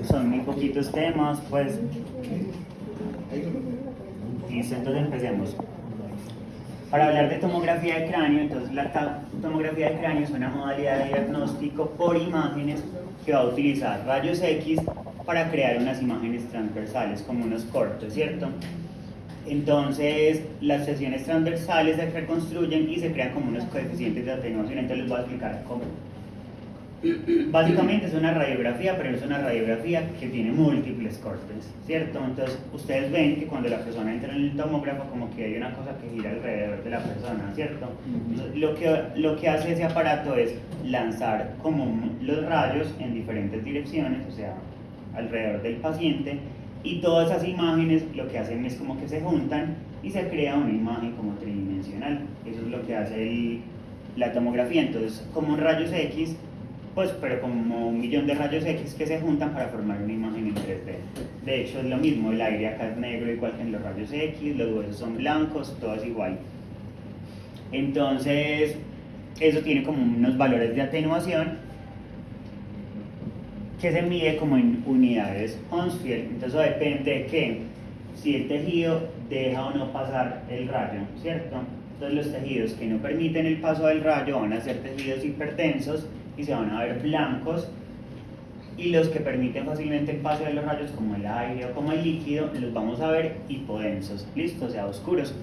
Son muy poquitos temas, pues. Listo, entonces empecemos. Para hablar de tomografía de cráneo, entonces la tomografía de cráneo es una modalidad de diagnóstico por imágenes que va a utilizar rayos X para crear unas imágenes transversales, como unos cortes, ¿cierto? Entonces, las secciones transversales se reconstruyen y se crean como unos coeficientes de atenuación. Entonces les voy a explicar cómo. Básicamente es una radiografía, pero es una radiografía que tiene múltiples cortes, ¿cierto? Entonces, ustedes ven que cuando la persona entra en el tomógrafo, como que hay una cosa que gira alrededor de la persona, ¿cierto? Entonces, lo que hace ese aparato es lanzar como los rayos en diferentes direcciones, o sea, alrededor del paciente, y todas esas imágenes lo que hacen es como que se juntan y se crea una imagen como tridimensional. Eso es lo que hace la tomografía. Entonces, como rayos X, pues, pero como 1.000.000 de rayos X que se juntan para formar una imagen en 3D. De hecho, es lo mismo, el aire acá es negro igual que en los rayos X, los huesos son blancos, todo es igual. Entonces, eso tiene como unos valores de atenuación que se mide como en unidades Hounsfield. Entonces, eso depende de qué, si el tejido deja o no pasar el rayo, ¿cierto? Entonces, los tejidos que no permiten el paso del rayo van a ser tejidos hipertensos y se van a ver blancos, y los que permiten fácilmente el paso de los rayos, como el aire o como el líquido, los vamos a ver hipodensos, listo, o sea, oscuros.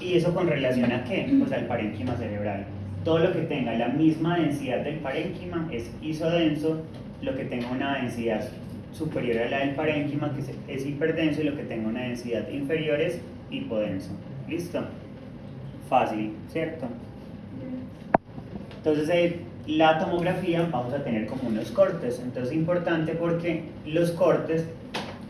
¿Y eso con relación a qué? Pues al parénquima cerebral. Todo lo que tenga la misma densidad del parénquima es isodenso, lo que tenga una densidad superior a la del parénquima, que es hiperdenso, y lo que tenga una densidad inferior es hipodenso. ¿Listo? Fácil, ¿cierto? Entonces, la tomografía vamos a tener como unos cortes. Entonces, es importante porque los cortes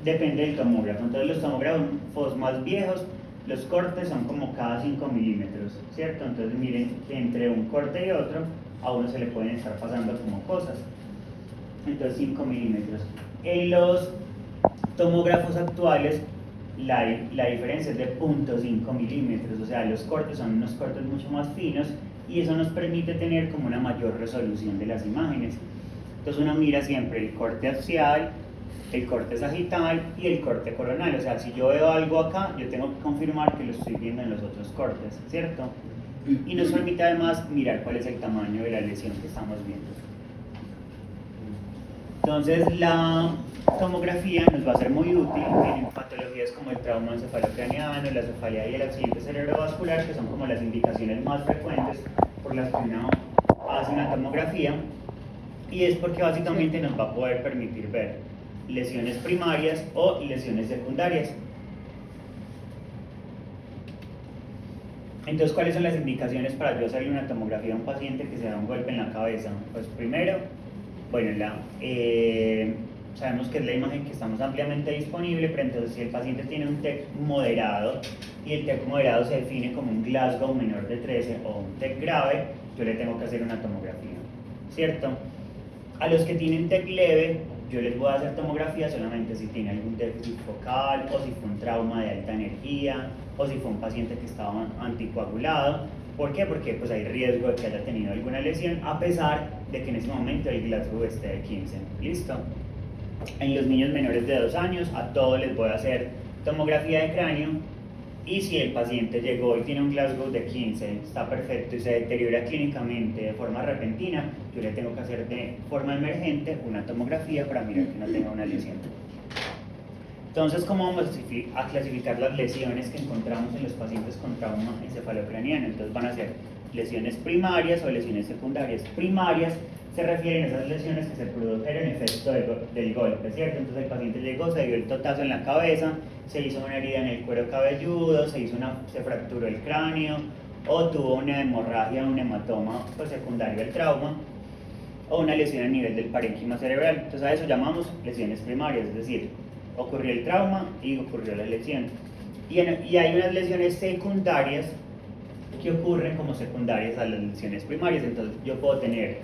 dependen del tomógrafo. Entonces, los tomógrafos más viejos, los cortes son como cada 5 milímetros, ¿cierto? Entonces, miren que entre un corte y otro, a uno se le pueden estar pasando como cosas. Entonces, 5 milímetros. En los tomógrafos actuales, la diferencia es de 0.5 milímetros, o sea, los cortes son unos cortes mucho más finos, y eso nos permite tener como una mayor resolución de las imágenes. Entonces uno mira siempre el corte axial, el corte sagital y el corte coronal. O sea, si yo veo algo acá, yo tengo que confirmar que lo estoy viendo en los otros cortes, ¿cierto? Y nos permite además mirar cuál es el tamaño de la lesión que estamos viendo. Entonces la tomografía nos va a ser muy útil en patologías como el trauma encefalocraneano, la cefalea y el accidente cerebrovascular, que son como las indicaciones más frecuentes por las que uno hace una tomografía, y es porque básicamente nos va a poder permitir ver lesiones primarias o lesiones secundarias. Entonces, ¿cuáles son las indicaciones para yo hacerle una tomografía a un paciente que se da un golpe en la cabeza? Pues primero, bueno, sabemos que es la imagen que estamos ampliamente disponible, pero entonces si el paciente tiene un TEC moderado y el TEC moderado se define como un Glasgow menor de 13 o un TEC grave, yo le tengo que hacer una tomografía, ¿cierto? A los que tienen TEC leve, yo les voy a hacer tomografía solamente si tiene algún déficit focal, o si fue un trauma de alta energía, o si fue un paciente que estaba anticoagulado. ¿Por qué? Porque pues hay riesgo de que haya tenido alguna lesión, a pesar de que en ese momento el Glasgow esté de 15. ¿Listo? En los niños menores de 2 años, a todos les voy a hacer tomografía de cráneo, y si el paciente llegó y tiene un Glasgow de 15, está perfecto y se deteriora clínicamente de forma repentina, yo le tengo que hacer de forma emergente una tomografía para mirar que no tenga una lesión. Entonces, ¿cómo vamos a clasificar las lesiones que encontramos en los pacientes con trauma encefalocraniano? Entonces van a ser lesiones primarias o lesiones secundarias. Primarias se refieren a esas lesiones que se produjeron efecto del golpe, ¿cierto? Entonces el paciente llegó, se dio el totazo en la cabeza, se hizo una herida en el cuero cabelludo, se fracturó el cráneo, o tuvo una hemorragia, un hematoma pues, secundario al trauma, o una lesión a nivel del parénquima cerebral. Entonces a eso llamamos lesiones primarias, es decir, ocurrió el trauma y ocurrió la lesión. Y hay unas lesiones secundarias que ocurren como secundarias a las lesiones primarias. Entonces yo puedo tener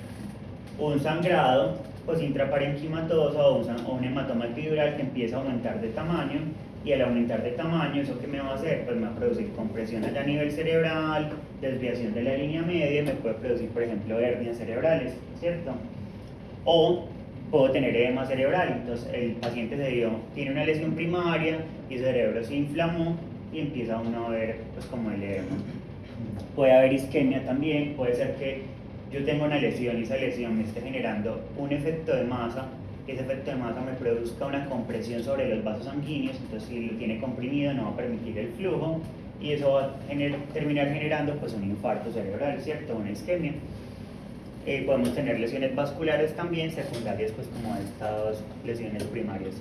un sangrado pues intraparenquimatoso o un hematoma epidural que empieza a aumentar de tamaño, y al aumentar de tamaño, ¿eso qué me va a hacer? Pues me va a producir compresión allá a nivel cerebral, desviación de la línea media, y me puede producir, por ejemplo, hernias cerebrales, ¿cierto? O puedo tener edema cerebral. Entonces el paciente tiene una lesión primaria y el cerebro se inflamó y empieza uno a ver pues como el edema. Puede haber isquemia también, puede ser que yo tenga una lesión y esa lesión me esté generando un efecto de masa, y ese efecto de masa me produzca una compresión sobre los vasos sanguíneos, entonces si lo tiene comprimido no va a permitir el flujo y eso va a terminar generando pues un infarto cerebral, ¿cierto? Una isquemia. Podemos tener lesiones vasculares también, secundarias pues como estas lesiones primarias.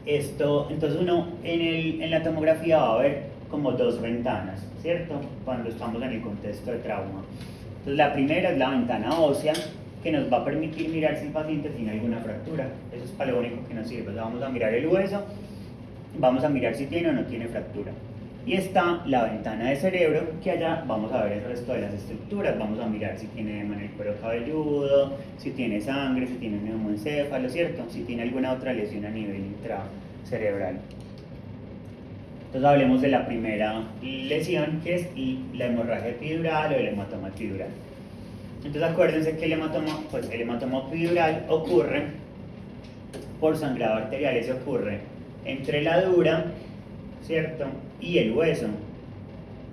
Entonces uno en la tomografía va a ver como dos ventanas, ¿cierto? Cuando estamos en el contexto de trauma. Entonces la primera es la ventana ósea, que nos va a permitir mirar si el paciente tiene alguna fractura. Eso es para lo único que nos sirve. O sea, vamos a mirar el hueso, vamos a mirar si tiene o no tiene fractura. Y está la ventana de cerebro, que allá vamos a ver el resto de las estructuras. Vamos a mirar si tiene edema en el cuero cabelludo, si tiene sangre, si tiene un neumoencéfalo, ¿cierto? Si tiene alguna otra lesión a nivel intracerebral. Entonces hablemos de la primera lesión, que es la hemorragia epidural o el hematoma epidural. Entonces acuérdense que el hematoma epidural ocurre por sangrado arterial, ese ocurre entre la dura, ¿cierto? Y el hueso.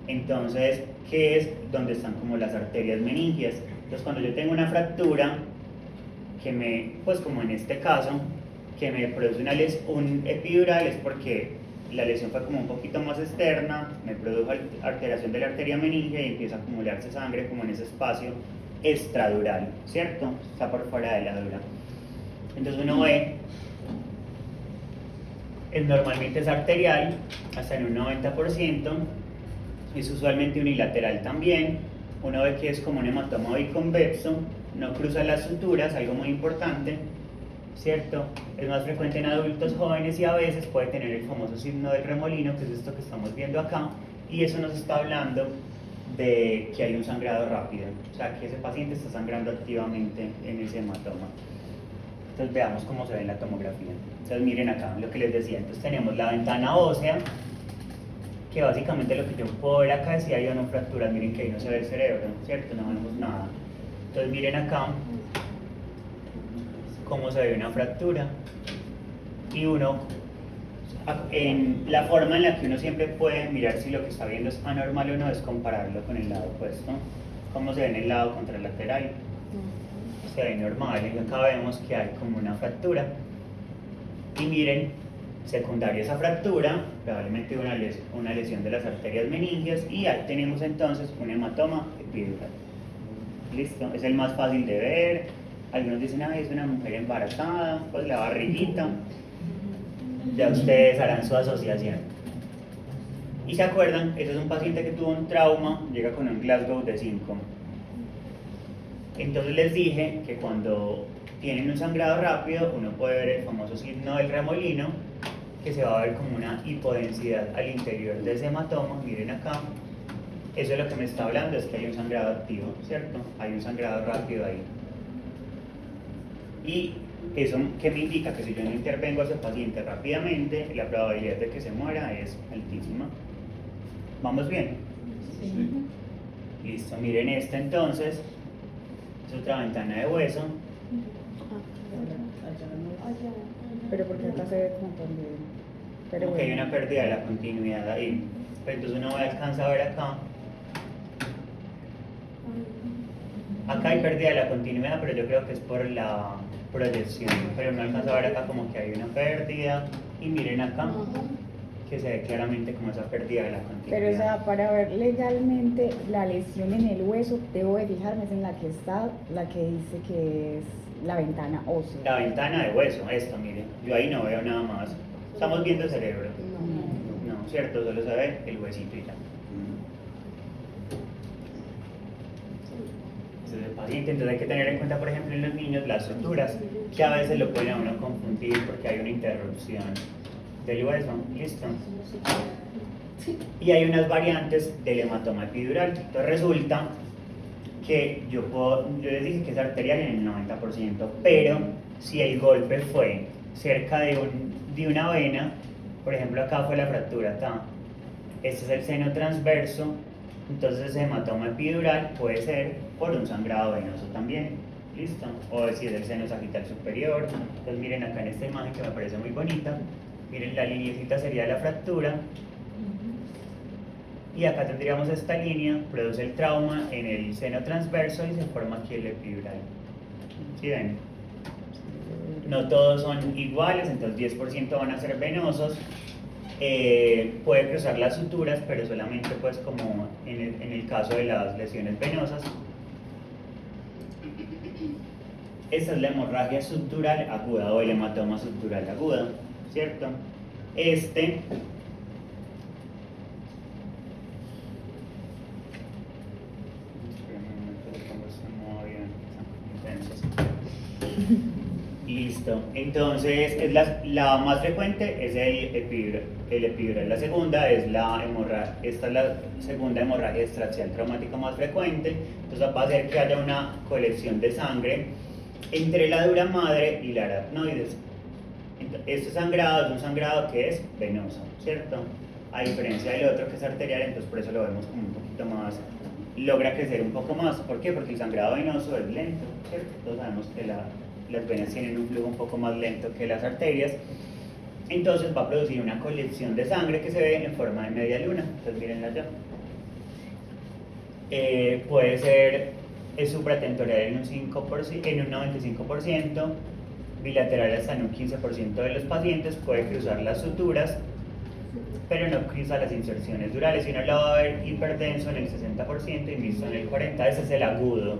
Entonces, ¿qué es? Donde están como las arterias meningias. Entonces cuando yo tengo una fractura, pues como en este caso, que me produce un epidural, es porque la lesión fue como un poquito más externa, me produjo alteración de la arteria meningia y empieza a acumularse sangre como en ese espacio extradural, ¿cierto? Está por fuera de la dura. Entonces uno ve, normalmente es arterial, hasta en un 90%, es usualmente unilateral también. Uno ve que es como un hematoma biconvexo, no cruza las suturas, algo muy importante, ¿cierto? Es más frecuente en adultos jóvenes y a veces puede tener el famoso signo del remolino, que es esto que estamos viendo acá, y eso nos está hablando de que hay un sangrado rápido, o sea que ese paciente está sangrando activamente en ese hematoma. Entonces veamos cómo se ve en la tomografía. Entonces miren acá lo que les decía, entonces tenemos la ventana ósea, que básicamente lo que yo puedo ver acá es si hay o no fracturas. Miren que ahí no se ve el cerebro, ¿cierto? No vemos nada. Entonces miren acá cómo se ve una fractura, y uno, en la forma en la que uno siempre puede mirar si lo que está viendo es anormal o no, es compararlo con el lado opuesto. ¿Cómo se ve en el lado contralateral? Se ve normal, y acá vemos que hay como una fractura, y miren, secundaria a esa fractura, probablemente una lesión de las arterias meningias, y ahí tenemos entonces un hematoma epidural. Listo, es el más fácil de ver. Algunos dicen, es una mujer embarazada, pues la barriguita. Ya ustedes harán su asociación. Y se acuerdan, ese es un paciente que tuvo un trauma, llega con un Glasgow de 5. Entonces les dije que cuando tienen un sangrado rápido, uno puede ver el famoso signo del remolino, que se va a ver como una hipodensidad al interior de ese hematoma. Miren acá, eso es lo que me está hablando, es que hay un sangrado activo, ¿cierto? Hay un sangrado rápido ahí. Y eso que me indica que si yo no intervengo a ese paciente rápidamente, la probabilidad de que se muera es altísima. ¿Vamos bien? Sí. Listo, miren esta entonces, es otra ventana de hueso. Pero porque acá se ve como también. Pero porque hay una pérdida de la continuidad ahí. Pero entonces uno alcanza a ver acá. Acá hay pérdida de la continuidad, pero yo creo que es por la proyección. Pero no alcanza a ver acá como que hay una pérdida. Y miren acá, que se ve claramente como esa pérdida de la continuidad. Pero o sea, para ver legalmente la lesión en el hueso, debo de fijarme en la que está, la que dice que es la ventana ósea. La ventana de hueso, esto, miren. Yo ahí no veo nada más. Estamos viendo el cerebro. No, cierto, solo se ve el huesito y ya. El paciente, entonces hay que tener en cuenta, por ejemplo, en los niños las suturas, que a veces lo pueden a uno confundir porque hay una interrupción del hueso. ¿Listo? Y hay unas variantes del hematoma epidural. Entonces resulta que yo les dije que es arterial en el 90%, pero si el golpe fue cerca de una vena, por ejemplo acá fue la fractura, este es el seno transverso, entonces ese hematoma epidural puede ser por un sangrado venoso también. ¿Listo? O si es el seno sagital superior. Entonces miren acá en esta imagen que me parece muy bonita. Miren, la lineecita sería la fractura. Y acá tendríamos esta línea, produce el trauma en el seno transverso y se forma aquí el epidural. ¿Sí ven? No todos son iguales, entonces 10% van a ser venosos. Puede cruzar las suturas, pero solamente pues como en el caso de las lesiones venosas. Esta es la hemorragia subdural aguda o el hematoma subdural aguda, ¿cierto? Listo, entonces es la más frecuente es el epidural. La segunda es esta es la segunda hemorragia extraxial traumática más frecuente. Entonces va a hacer que haya una colección de sangre entre la dura madre y la aracnoides. Este sangrado es un sangrado que es venoso, ¿cierto? A diferencia del otro que es arterial, entonces por eso lo vemos como un poquito más, logra crecer un poco más. ¿Por qué? Porque el sangrado venoso es lento, ¿cierto? Todos sabemos que las venas tienen un flujo un poco más lento que las arterias. Entonces va a producir una colección de sangre que se ve en forma de media luna. Entonces mírenla ya. Puede ser supratentorial en un 95%, bilateral hasta en un 15% de los pacientes, puede cruzar las suturas, pero no cruza las inserciones durales. Si uno lo va a ver hiperdenso en el 60% y mixto en el 40%, ese es el agudo,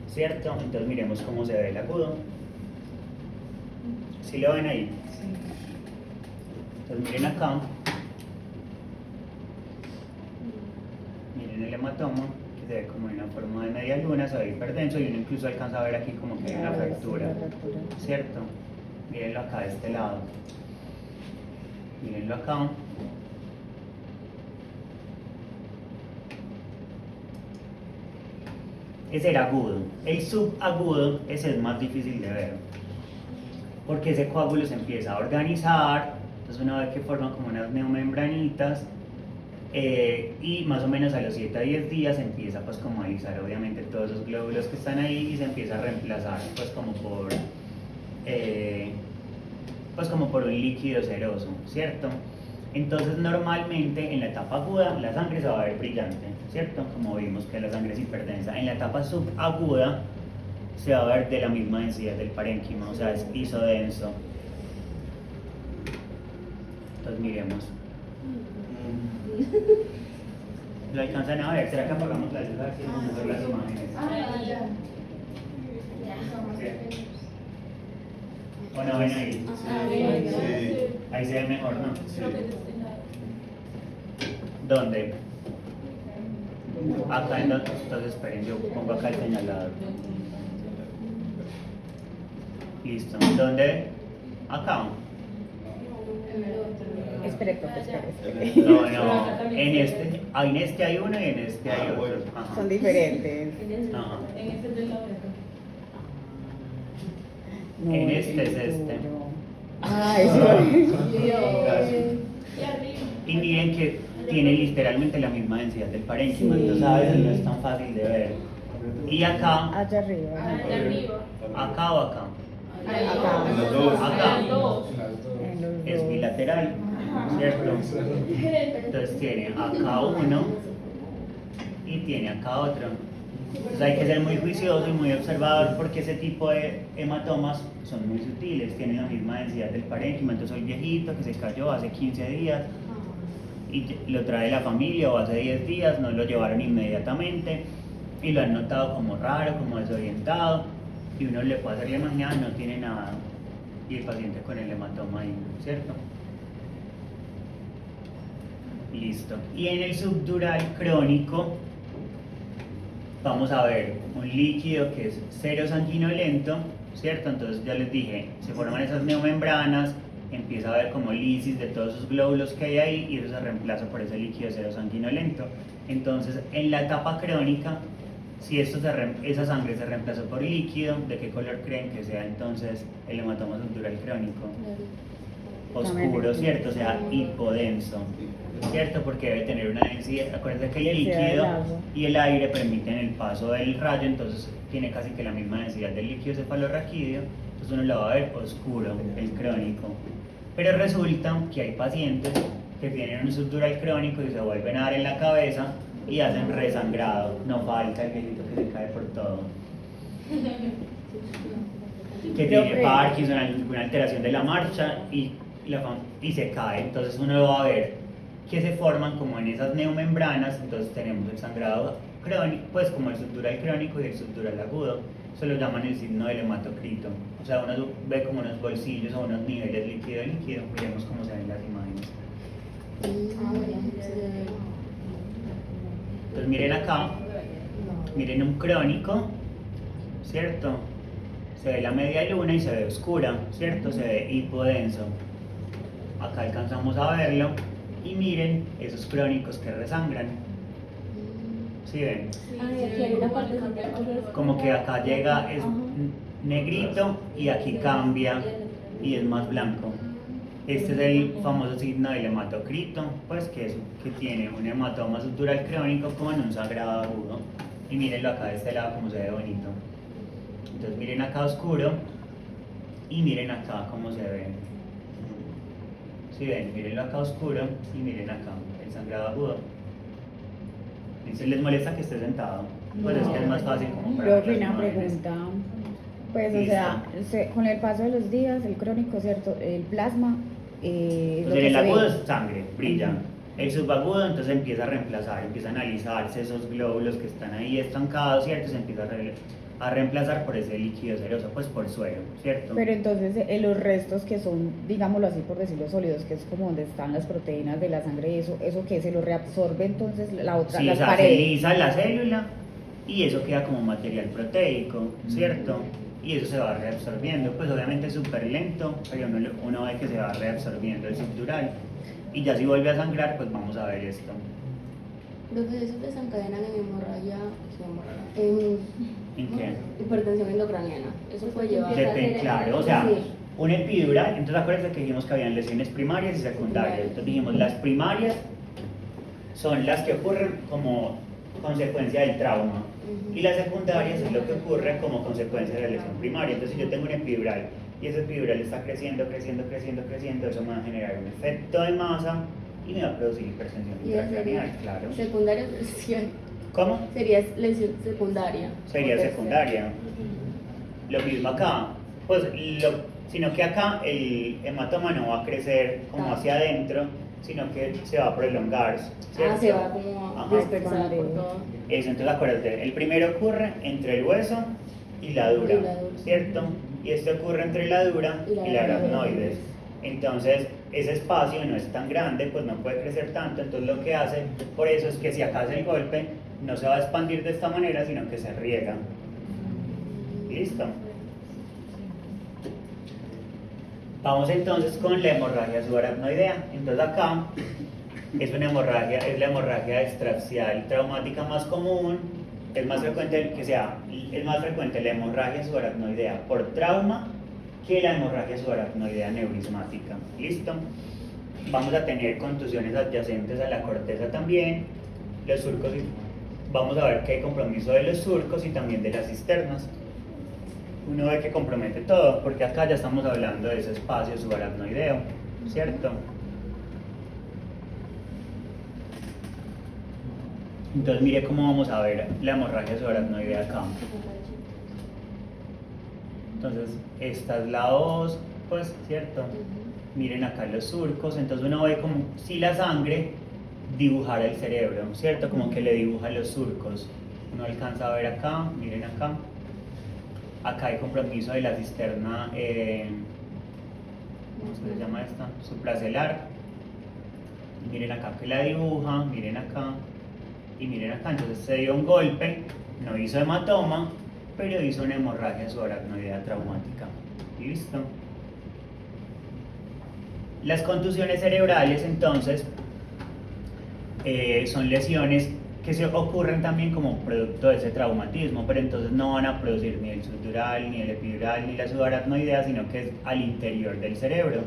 ¿cierto? Entonces miremos cómo se ve el agudo. ¿Sí lo ven ahí? Entonces miren acá. Miren el hematoma, que se ve como en una forma de media luna, se ve hiperdenso y uno incluso alcanza a ver aquí como que hay una fractura, ¿cierto? Mírenlo acá de este lado. Mírenlo acá. Es el agudo. El subagudo ese es más difícil de ver, porque ese coágulo se empieza a organizar, entonces uno ve que forma como unas neomembranitas, y más o menos a los 7 a 10 días se empieza pues como a alisar obviamente todos esos glóbulos que están ahí y se empieza a reemplazar pues como por un líquido seroso, ¿cierto? Entonces normalmente en la etapa aguda la sangre se va a ver brillante, ¿cierto? Como vimos que la sangre es hiperdensa. En la etapa subaguda se va a ver de la misma densidad del parénquima, o sea, es isodenso. Entonces miremos. ¿Lo alcanzan a ver? ¿Será que apagamos la luz? A ver si vamos a ver las imágenes. ¿Sí? ¿O no ven ahí? Sí. Ahí se ve mejor, ¿no? ¿Dónde? Acá entonces esperen, yo pongo acá el señalador. Listo. ¿Dónde? Acá. Espere, profe, espere. No, en este hay uno y en este hay otro. Ajá. Son diferentes. Ajá. En este es del lado de acá. No, En el este es este. duro. Ah, eso. Y arriba. Y miren que tiene literalmente la misma densidad del parénquima, Sí. entonces a veces no es tan fácil de ver. Y acá, Allá arriba. Allá arriba. acá o acá, Acá. En las dos. acá Las dos. En los es dos. bilateral, ¿cierto? Entonces tiene acá uno y tiene acá otro. Entonces hay que ser muy juicioso y muy observador porque ese tipo de hematomas son muy sutiles, tienen la misma densidad del parénquima. Entonces el viejito que se cayó hace 15 días y lo trae la familia o hace 10 días, no lo llevaron inmediatamente y lo han notado como raro, como desorientado, y uno le puede hacer la imagen, no tiene nada, y el paciente con el hematoma ahí, ¿cierto? Listo. Y en el subdural crónico vamos a ver un líquido que es serosanguinolento, ¿cierto? Entonces ya les dije, se forman esas neomembranas, empieza a haber como lisis de todos esos glóbulos que hay ahí y eso se reemplaza por ese líquido serosanguinolento. Entonces en la etapa crónica, si esa sangre se reemplazó por líquido, ¿de qué color creen que sea entonces el hematoma subdural crónico? oscuro, ¿cierto? O sea, hipodenso, ¿cierto? Porque debe tener una densidad. Acuérdense que el Sí, líquido el agua. y el aire permiten el paso del rayo, entonces tiene casi que la misma densidad del líquido cefalorraquídeo, entonces uno lo va a ver oscuro, el crónico. Pero resulta que hay pacientes que tienen un subdural crónico y se vuelven a dar en la cabeza y hacen resangrado. No falta el viejito que se cae por todo. Que tiene Parkinson, alguna alteración de la marcha y se cae. Entonces uno va a ver que se forman como en esas neumembranas, entonces tenemos el sangrado crónico, pues como el subdural crónico y el subdural agudo. Eso lo llaman el signo del hematocrito. O sea, uno ve como unos bolsillos o unos niveles líquido-líquido. Miremos cómo se ven las imágenes. Entonces miren acá, miren un crónico, ¿cierto? Se ve la media luna y se ve oscura, ¿cierto? Se ve hipodenso. Acá alcanzamos a verlo y miren esos crónicos que resangran. ¿Sí ven? Aquí hay una parte Como que acá llega, es negrito y aquí cambia y es más blanco. Este es el famoso signo del hematocrito, pues que tiene un hematoma subdural crónico con un sangrado agudo. Y mírenlo acá de este lado como se ve bonito. Entonces miren acá oscuro y miren acá cómo se ve. Si ven, mírenlo acá oscuro y miren acá el sangrado agudo. ¿Se les molesta que esté sentado? Pues es que es más fácil como para ver Profe, las una imágenes. pregunta. Pues, o Listo. sea, con el paso de los días, el crónico, ¿cierto? El plasma, es lo Entonces que el se agudo ve. es sangre, brilla. El subagudo entonces empieza a reemplazar, empieza a analizarse esos glóbulos que están ahí estancados, ¿cierto? Se empieza a reemplazar por ese líquido seroso, pues por suero, ¿cierto? Pero entonces los restos que son, digámoslo así por decirlo, sólidos, que es como donde están las proteínas de la sangre, eso que se lo reabsorbe entonces la otra, Sí, o las sea, se paredes. lisa la célula y eso queda como material proteico, ¿cierto? Y eso se va reabsorbiendo, pues obviamente es súper lento, pero uno ve que se va reabsorbiendo el subdural. Y ya si vuelve a sangrar, pues vamos a ver esto. Profe, eso desencadenan en hemorragia, ¿En qué? hipertensión endocraniana. Eso puede llevar Depende, claro, o sea, Sí. una epidural, entonces acuérdense que dijimos que habían lesiones primarias y secundarias. Entonces dijimos, las primarias son las que ocurren como consecuencia del trauma y las secundarias es lo que ocurre como consecuencia de la lesión primaria. Entonces si yo tengo una epidural y esa epidural está creciendo, eso me va a generar un efecto de masa y me va a producir hipertensión Y esa intracraneal, sería claro. secundaria lesión. ¿Cómo? Sería lesión secundaria. Sería O tercera. secundaria. Lo mismo acá, pues sino que acá el hematoma no va a crecer como hacia adentro, sino que se va a prolongar, ¿cierto? Se va como a Ajá. dispersar por todo. Eso, entonces acuérdate, el primero ocurre entre el hueso y la dura, Y la dura. ¿cierto? Y este ocurre entre la dura y la aracnoides. Entonces, ese espacio no es tan grande, pues no puede crecer tanto, entonces lo que hace, por eso es que si acá hace el golpe, no se va a expandir de esta manera, sino que se riega. ¿Listo? Vamos entonces con la hemorragia subaracnoidea. Entonces acá es una hemorragia, es la hemorragia extraxial traumática más común. Es más frecuente la hemorragia subaracnoidea por trauma que la hemorragia subaracnoidea neurismática. ¿Listo? Vamos a tener contusiones adyacentes a la corteza también. Los surcos, vamos a ver que hay compromiso de los surcos y también de las cisternas. Uno ve que compromete todo, porque acá ya estamos hablando de ese espacio subaracnoideo, ¿cierto? Entonces mire cómo vamos a ver la hemorragia subaracnoidea acá. Entonces esta es la hoz, pues, ¿cierto? Miren acá los surcos, entonces uno ve como si la sangre dibujara el cerebro, ¿cierto? Como que le dibuja los surcos. Uno alcanza a ver acá, miren acá. Acá hay compromiso de la cisterna, ¿cómo se llama esta? Supracelar. Miren acá que la dibuja, miren acá y miren acá. Entonces se dio un golpe, no hizo hematoma, pero hizo una hemorragia subaracnoidea traumática. ¿Listo? Las contusiones cerebrales, entonces, son lesiones que se ocurren también como producto de ese traumatismo, pero entonces no van a producir ni el subdural, ni el epidural, ni la subaracnoidea, sino que es al interior del cerebro.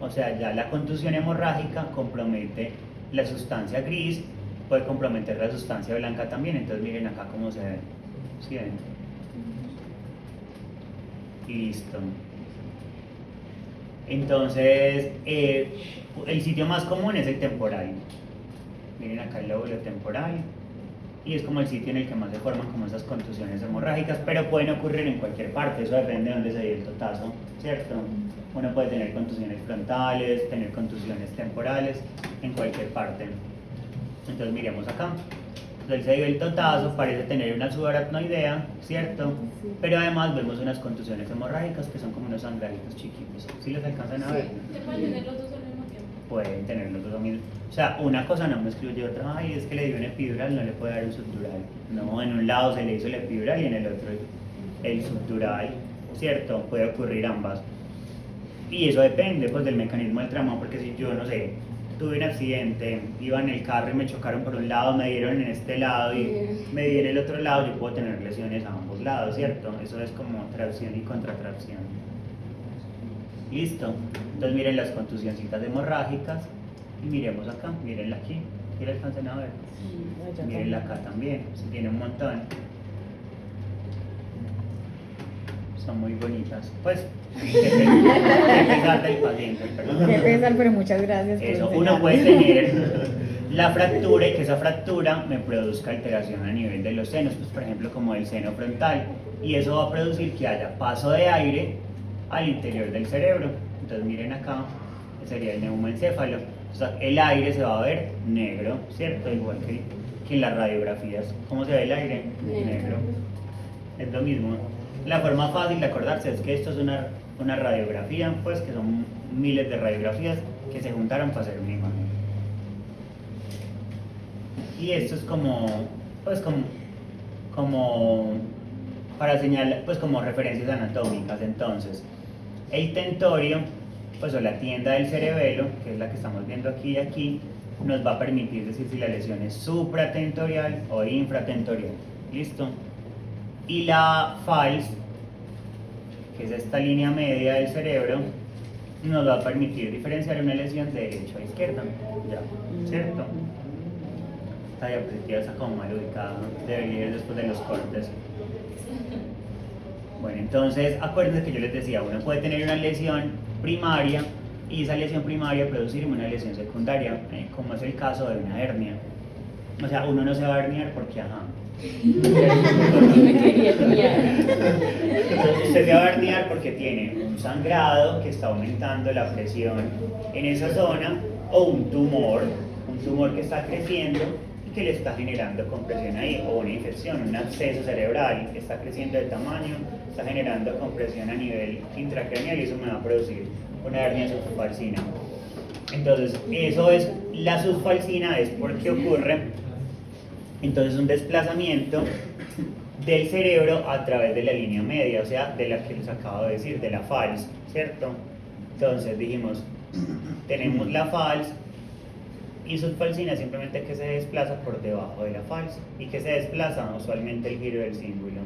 o sea, ya la contusión hemorrágica compromete la sustancia gris, puede comprometer la sustancia blanca también, entonces miren acá cómo se ve. ¿Sí ven? Listo. Entonces, el sitio más común es el temporal. Miren acá el lóbulo temporal. Y es como el sitio en el que más se forman como esas contusiones hemorrágicas, pero pueden ocurrir en cualquier parte, eso depende de dónde se dio el totazo, ¿cierto? Uno puede tener contusiones frontales, tener contusiones temporales, en cualquier parte. Entonces miremos acá. Entonces se dio el totazo, parece tener una subaracnoidea, ¿cierto? Pero además vemos unas contusiones hemorrágicas que son como unos sangraditos chiquitos. ¿Sí los alcanzan a ver? ¿Se pueden tener los dos al mismo tiempo? Pueden tener los dos al mismo. O sea, una cosa no me excluye otra. Ay, es que le dio un epidural, no le puede dar un subdural. No, en un lado se le hizo el epidural y en el otro el subdural, ¿cierto? Puede ocurrir ambas. Y eso depende pues del mecanismo del trauma, porque si yo, no sé, tuve un accidente, iba en el carro y me chocaron por un lado, me dieron en este lado y me di en el otro lado, yo puedo tener lesiones a ambos lados, ¿cierto? Eso es como tracción y contratracción. Listo. Entonces miren las contusioncitas hemorrágicas y miremos acá, mírenla aquí, ¿sí la alcanzan a ver? Mírenla acá también, se tiene un montón. Son muy bonitas. Pues, del paciente, perdón. Qué pesar, pero muchas gracias por Eso, enseñarme. uno puede tener la fractura y que esa fractura me produzca alteración a nivel de los senos, pues por ejemplo como el seno frontal, y eso va a producir que haya paso de aire al interior del cerebro. Entonces miren acá, sería el neumoencéfalo. O sea, el aire se va a ver negro, ¿cierto? Igual que en las radiografías. ¿Cómo se ve el aire? Negro. Es lo mismo. La forma fácil de acordarse es que esto es una radiografía, pues que son miles de radiografías que se juntaron para hacer una imagen. Y esto es como para señalar, pues como referencias anatómicas. Entonces, el tentorio, pues o la tienda del cerebelo, que es la que estamos viendo aquí y aquí, nos va a permitir decir si la lesión es supratentorial o infratentorial. ¿Listo? Y la fals, que es esta línea media del cerebro, nos va a permitir diferenciar una lesión de derecha a izquierda. Ya, ¿cierto? Esta diapositiva está como mal ubicada, ¿no? Debería ir después de los cortes. Bueno, entonces acuérdense que yo les decía, uno puede tener una lesión primaria y esa lesión primaria producir una lesión secundaria, como es el caso de una hernia. O sea, uno no se va a herniar porque, ajá. Me quería herniar. Entonces usted se va a herniar porque tiene un sangrado que está aumentando la presión en esa zona, o un tumor que está creciendo y que le está generando compresión ahí, o una infección, un absceso cerebral que está creciendo de tamaño, está generando compresión a nivel intracraneal y eso me va a producir una hernia subfalcina. Entonces, eso es, la subfalcina es porque ocurre entonces un desplazamiento del cerebro a través de la línea media, o sea, de la que les acabo de decir, de la fals, ¿cierto? Entonces dijimos, tenemos la fals y subfalcina simplemente que se desplaza por debajo de la fals y que se desplaza usualmente el giro del cíngulo.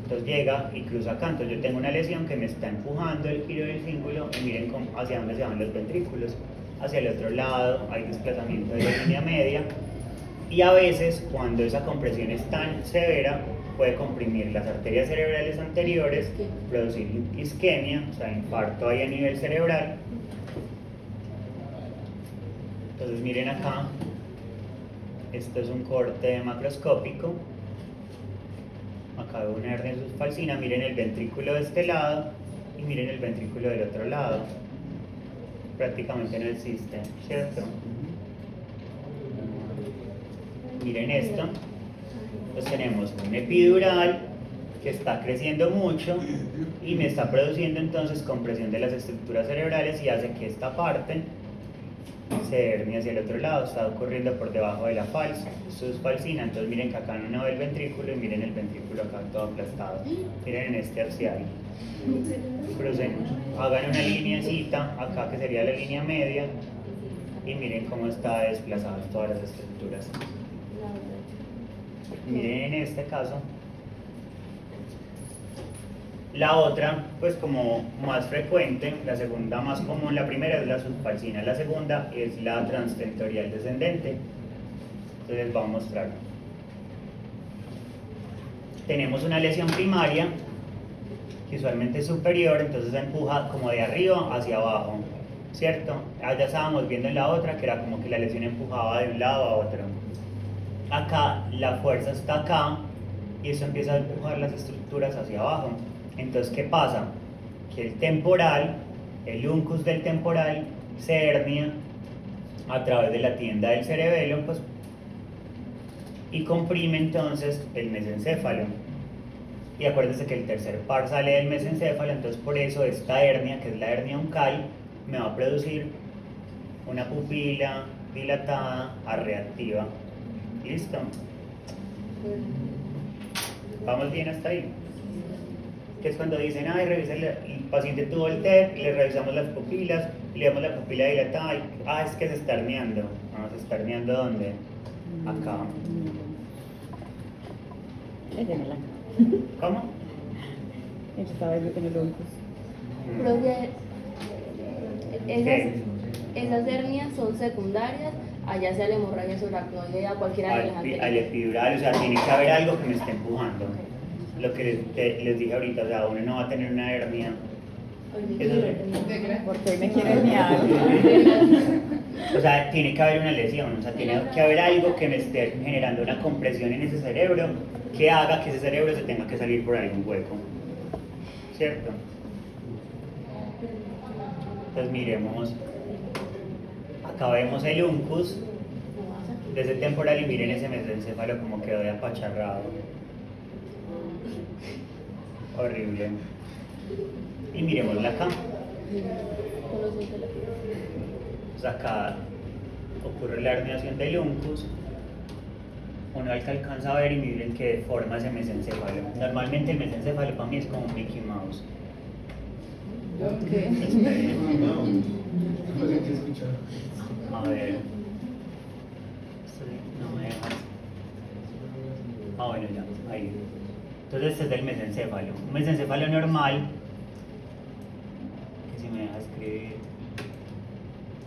Entonces llega y cruza acá, entonces yo tengo una lesión que me está empujando el giro del cíngulo y miren hacia dónde se van los ventrículos, hacia el otro lado, hay desplazamiento de la línea media. Y a veces, cuando esa compresión es tan severa, puede comprimir las arterias cerebrales anteriores, producir isquemia, o sea, infarto ahí a nivel cerebral. Entonces miren acá, esto es un corte macroscópico. Acá veo una hernia subfalcina, miren el ventrículo de este lado y miren el ventrículo del otro lado. Prácticamente no existe, ¿cierto? Miren esto, pues tenemos un epidural que está creciendo mucho y me está produciendo entonces compresión de las estructuras cerebrales y hace que esta parte se hernie hacia el otro lado, está ocurriendo por debajo de la fals, subfalcina. Entonces miren que acá no ve el ventrículo y miren el ventrículo acá todo aplastado, miren en este axial. Crucemos, hagan una lineacita acá que sería la línea media y miren cómo está desplazadas todas las estructuras. Miren en este caso, La otra, pues como más frecuente, la segunda más común, la primera es la subfalcina, la segunda es la transtentorial descendente. Entonces les voy a mostrar. Tenemos una lesión primaria, que usualmente es superior, entonces empuja como de arriba hacia abajo, ¿cierto? Allá estábamos viendo en la otra que era como que la lesión empujaba de un lado a otro. Acá la fuerza está acá y eso empieza a empujar las estructuras hacia abajo. Entonces, ¿qué pasa? Que el temporal, el uncus del temporal, se hernia a través de la tienda del cerebelo, pues, y comprime entonces el mesencéfalo. Y acuérdense que el tercer par sale del mesencéfalo, entonces por eso esta hernia, que es la hernia uncal, me va a producir una pupila dilatada arreactiva. ¿Listo? ¿Vamos bien hasta ahí? Que es cuando dicen, ay, revisa el paciente tuvo el TEP, le revisamos las pupilas, le damos la pupila dilatada, y, es que se está herniando. ¿Se está herniando dónde? Acá. Échenela. ¿Cómo? Esta vez yo tengo el uncus. Profe, ¿Qué? esas hernias son secundarias, allá sea la hemorragia subaracnoide, a cualquiera de las Al anteriores. epidural, o sea, tiene que haber algo que me esté empujando. Lo que les dije ahorita, o sea, uno no va a tener una hernia. Eso es- Porque hoy me quiere herniar. O sea, tiene que haber una lesión, o sea, tiene que haber algo que me esté generando una compresión en ese cerebro que haga que ese cerebro se tenga que salir por algún hueco. ¿Cierto? Entonces miremos, acá vemos el uncus de ese temporal y miren ese mesencéfalo como quedó de apacharrado. Horrible. Y miremosla acá. Pues acá ocurre la herniación del uncus. Uno alcanza a ver y miren que forma ese mesencéfalo. Normalmente el mesencéfalo para mí es como un Mickey Mouse. Esperen. A ver. No me dejas. Bueno, ya, ahí. Entonces este es el mesencéfalo. Un mesencéfalo normal, que si me deja escribir.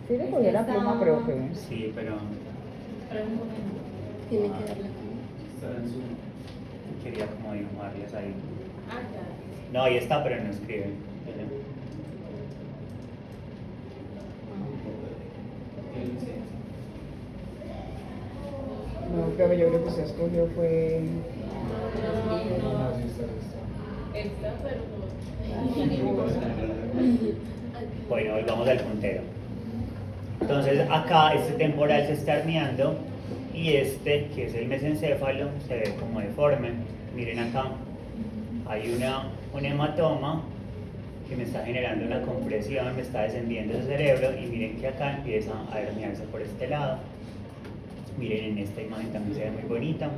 Sí, le cogió la pluma, profe. Sí, pero Tiene que darle aquí. quería como dibujarles ahí. Ah, ya. No, ahí está, pero no escribe. No, profe, yo creo que usted escogió fue... Extra, pero no. Bueno, volvamos al puntero. Entonces acá este temporal se está herniando y este, que es el mesencéfalo, se ve como deforme. Miren acá, hay un hematoma que me está generando una compresión, me está descendiendo el cerebro y miren que acá empieza a herniarse por este lado. Miren, en esta imagen también se ve muy bonita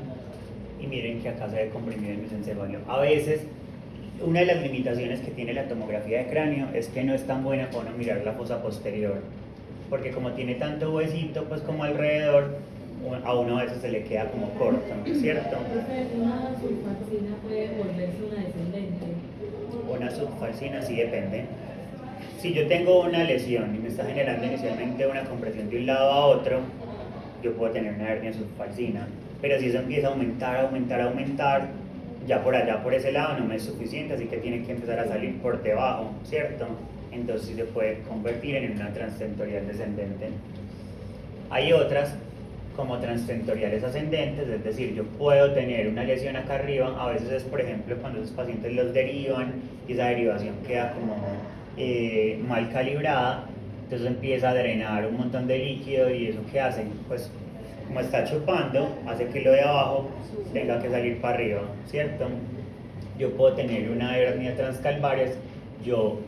y miren que acá se ve comprimido el mesencéfalo. A veces, una de las limitaciones que tiene la tomografía de cráneo es que no es tan buena para uno mirar la fosa posterior, porque como tiene tanto huesito pues como alrededor, a uno a veces se le queda como corto, ¿cierto? Una sulfaxina puede volverse una descendente. Una subfalcina sí depende. Si yo tengo una lesión y me está generando inicialmente una compresión de un lado a otro, yo puedo tener una hernia subfalcina, pero si eso empieza a aumentar, ya por allá, por ese lado, no me es suficiente, así que tiene que empezar a salir por debajo, ¿cierto? Entonces sí se puede convertir en una transtentorial descendente. Hay otras como transtentoriales ascendentes, es decir, yo puedo tener una lesión acá arriba, a veces es por ejemplo cuando esos pacientes los derivan y esa derivación queda como mal calibrada, entonces empieza a drenar un montón de líquido y eso ¿qué hace? Pues como está chupando, hace que lo de abajo tenga que salir para arriba, ¿cierto? Yo puedo tener una hernia transcalvaria, yo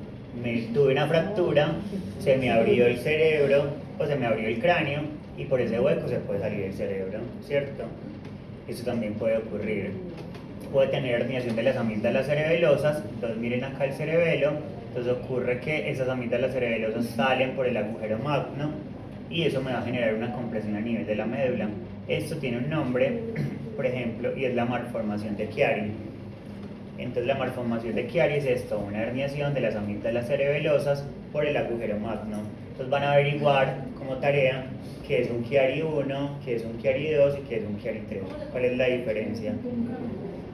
tuve una fractura, se me abrió el cerebro, o se me abrió el cráneo, y por ese hueco se puede salir el cerebro, ¿cierto? Eso también puede ocurrir. Puede tener herniación de las amígdalas cerebelosas, entonces miren acá el cerebelo, entonces ocurre que esas amígdalas cerebelosas salen por el agujero magno, y eso me va a generar una compresión a nivel de la médula. Esto tiene un nombre, por ejemplo, y es la malformación de Chiari. Entonces la malformación de Chiari es esto, una herniación de las amígdalas cerebelosas por el agujero magno. Entonces van a averiguar como tarea qué es un Chiari 1, qué es un Chiari 2 y qué es un Chiari 3. ¿Cuál es la diferencia?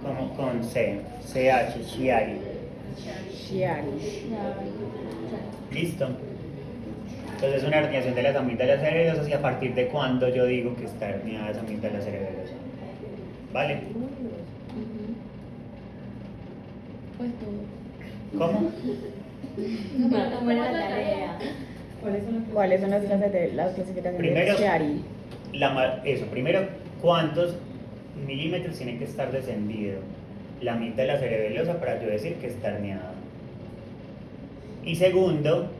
Como con C, CH, Chiari. Chiari. ¿Listo? Entonces es una herniación de las amígdalas cerebelosas y a partir de cuándo yo digo que está herniada esa amígdala cerebelosa. ¿Vale? Pues todo. ¿Cómo? ¿Cómo era la tarea? ¿Cuáles son las clasificaciones Primero, de Chiari? Primero, ¿cuántos milímetros tiene que estar descendido la amígdala cerebelosa para yo decir que está herniada? Y segundo,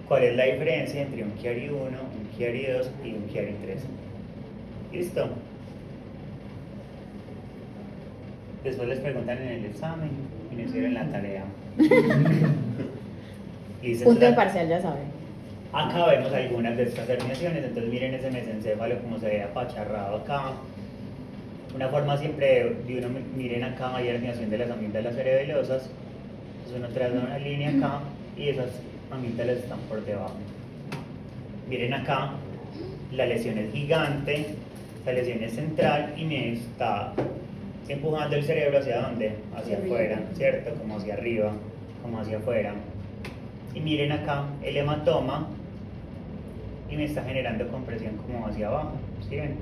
¿cuál es la diferencia entre un Chiari 1, un Chiari 2 y un Chiari 3? ¿Listo? Después les preguntan en el examen y no hicieron la tarea. Listo, Punto de entonces, parcial, ya saben. acá vemos algunas de estas herniaciones, entonces miren ese mesencéfalo como se ve apacharrado acá. Una forma siempre de uno, miren acá hay herniación de las amígdalas cerebelosas, entonces uno traza una línea acá y esas amígdalas están por debajo. Miren acá, la lesión es gigante, la lesión es central y me está empujando el cerebro hacia dónde, hacia afuera, ¿cierto? Como hacia arriba, como hacia afuera. Y miren acá el hematoma y me está generando compresión como hacia abajo, ¿sí ven?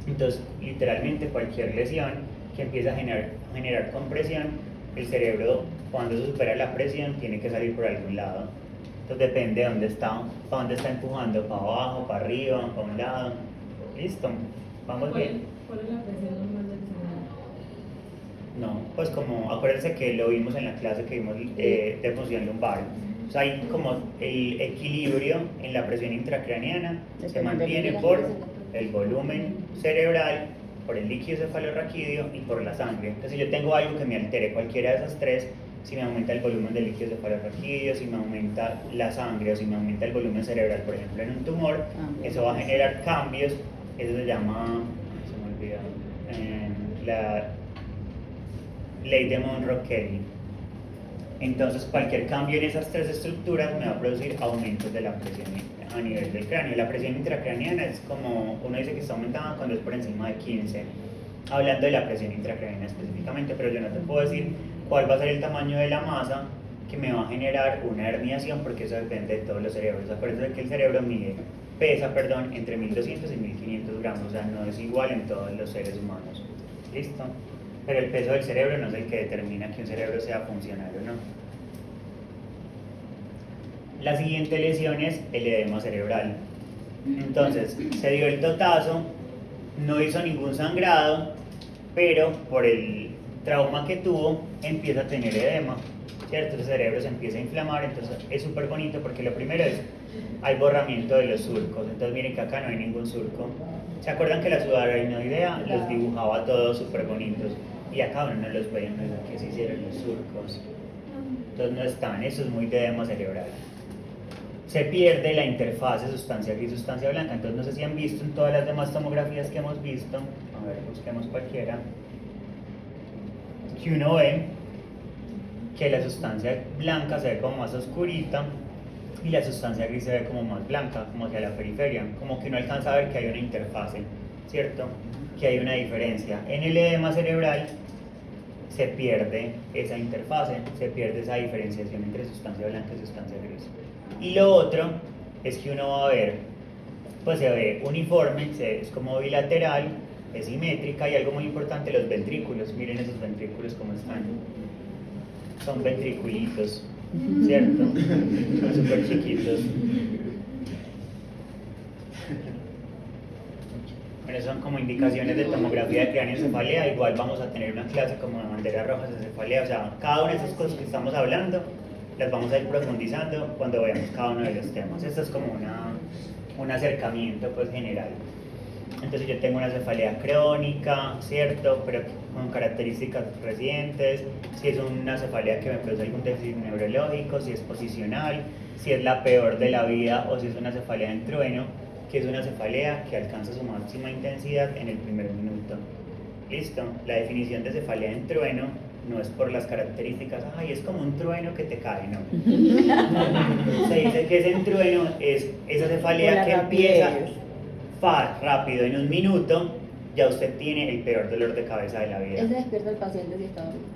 Entonces, literalmente cualquier lesión que empiece a generar compresión, el cerebro cuando se supera la presión tiene que salir por algún lado. Entonces depende de dónde está, para dónde está empujando, para abajo, para arriba, para un lado. Listo, vamos bien. ¿Cuál es la presión normal del cerebro? No, pues como acuérdense que lo vimos en la clase que vimos de función lumbar. O sea, hay como el equilibrio en la presión intracraneana se mantiene por el volumen cerebral, por el líquido cefalorraquídeo y por la sangre. Entonces, si yo tengo algo que me altere cualquiera de esas tres, si me aumenta el volumen del líquido cefalorraquídeo, si me aumenta la sangre o si me aumenta el volumen cerebral, por ejemplo, en un tumor, eso va a generar cambios. Eso se llama, se me olvida, la ley de Monroe-Kelly. Entonces, cualquier cambio en esas tres estructuras me va a producir aumentos de la presión a nivel del cráneo. La presión intracraneana es como, uno dice que está aumentada cuando es por encima de 15, hablando de la presión intracraneana específicamente, pero yo no te puedo decir cuál va a ser el tamaño de la masa que me va a generar una herniación, porque eso depende de todos los cerebros. Acuérdense que el cerebro pesa entre 1200 y 1500 gramos, o sea, no es igual en todos los seres humanos. ¿Listo? Pero el peso del cerebro no es el que determina que un cerebro sea funcional o no. La siguiente lesión es el edema cerebral. Entonces, se dio el totazo, no hizo ningún sangrado, pero por el trauma que tuvo, empieza a tener edema, ¿cierto? El cerebro se empieza a inflamar, entonces es súper bonito porque lo primero es, hay borramiento de los surcos, entonces miren que acá no hay ningún surco. ¿Se acuerdan que la subarachnoidea los dibujaba todos súper bonitos? Y acá uno no los ve, no es que se hicieron los surcos. Entonces no están, eso es muy de edema cerebral. Se pierde la interfase sustancia gris, sustancia blanca, entonces no sé si han visto en todas las demás tomografías que hemos visto, a ver, busquemos cualquiera, que uno ve que la sustancia blanca se ve como más oscurita y la sustancia gris se ve como más blanca, como hacia la periferia, como que uno alcanza a ver que hay una interfase, ¿cierto? Que hay una diferencia. En el edema cerebral se pierde esa interfase, se pierde esa diferenciación entre sustancia blanca y sustancia gris. Y lo otro es que uno va a ver, pues se ve uniforme, es como bilateral, es simétrica y algo muy importante, los ventrículos. Miren esos ventrículos cómo están. Son ventriculitos, ¿cierto? Son súper chiquitos. Bueno, son como indicaciones de tomografía de craneoencefalea. Igual vamos a tener una clase como de banderas rojas de cefalea. O sea, cada una de esas cosas que estamos hablando las vamos a ir profundizando cuando veamos cada uno de los temas. Esto es como un acercamiento pues general. Entonces yo tengo una cefalea crónica, ¿cierto? Pero con características recientes, si es una cefalea que me produce algún déficit neurológico, si es posicional, si es la peor de la vida o si es una cefalea en trueno, que es una cefalea que alcanza su máxima intensidad en el primer minuto. ¿Listo? La definición de cefalea en trueno no es por las características, ay, es como un trueno que te cae, no. Se dice que ese trueno es esa cefalea Por la que empieza rapidez. rápido, en un minuto, ya usted tiene el peor dolor de cabeza de la vida. Él se despierta el paciente si está dormido.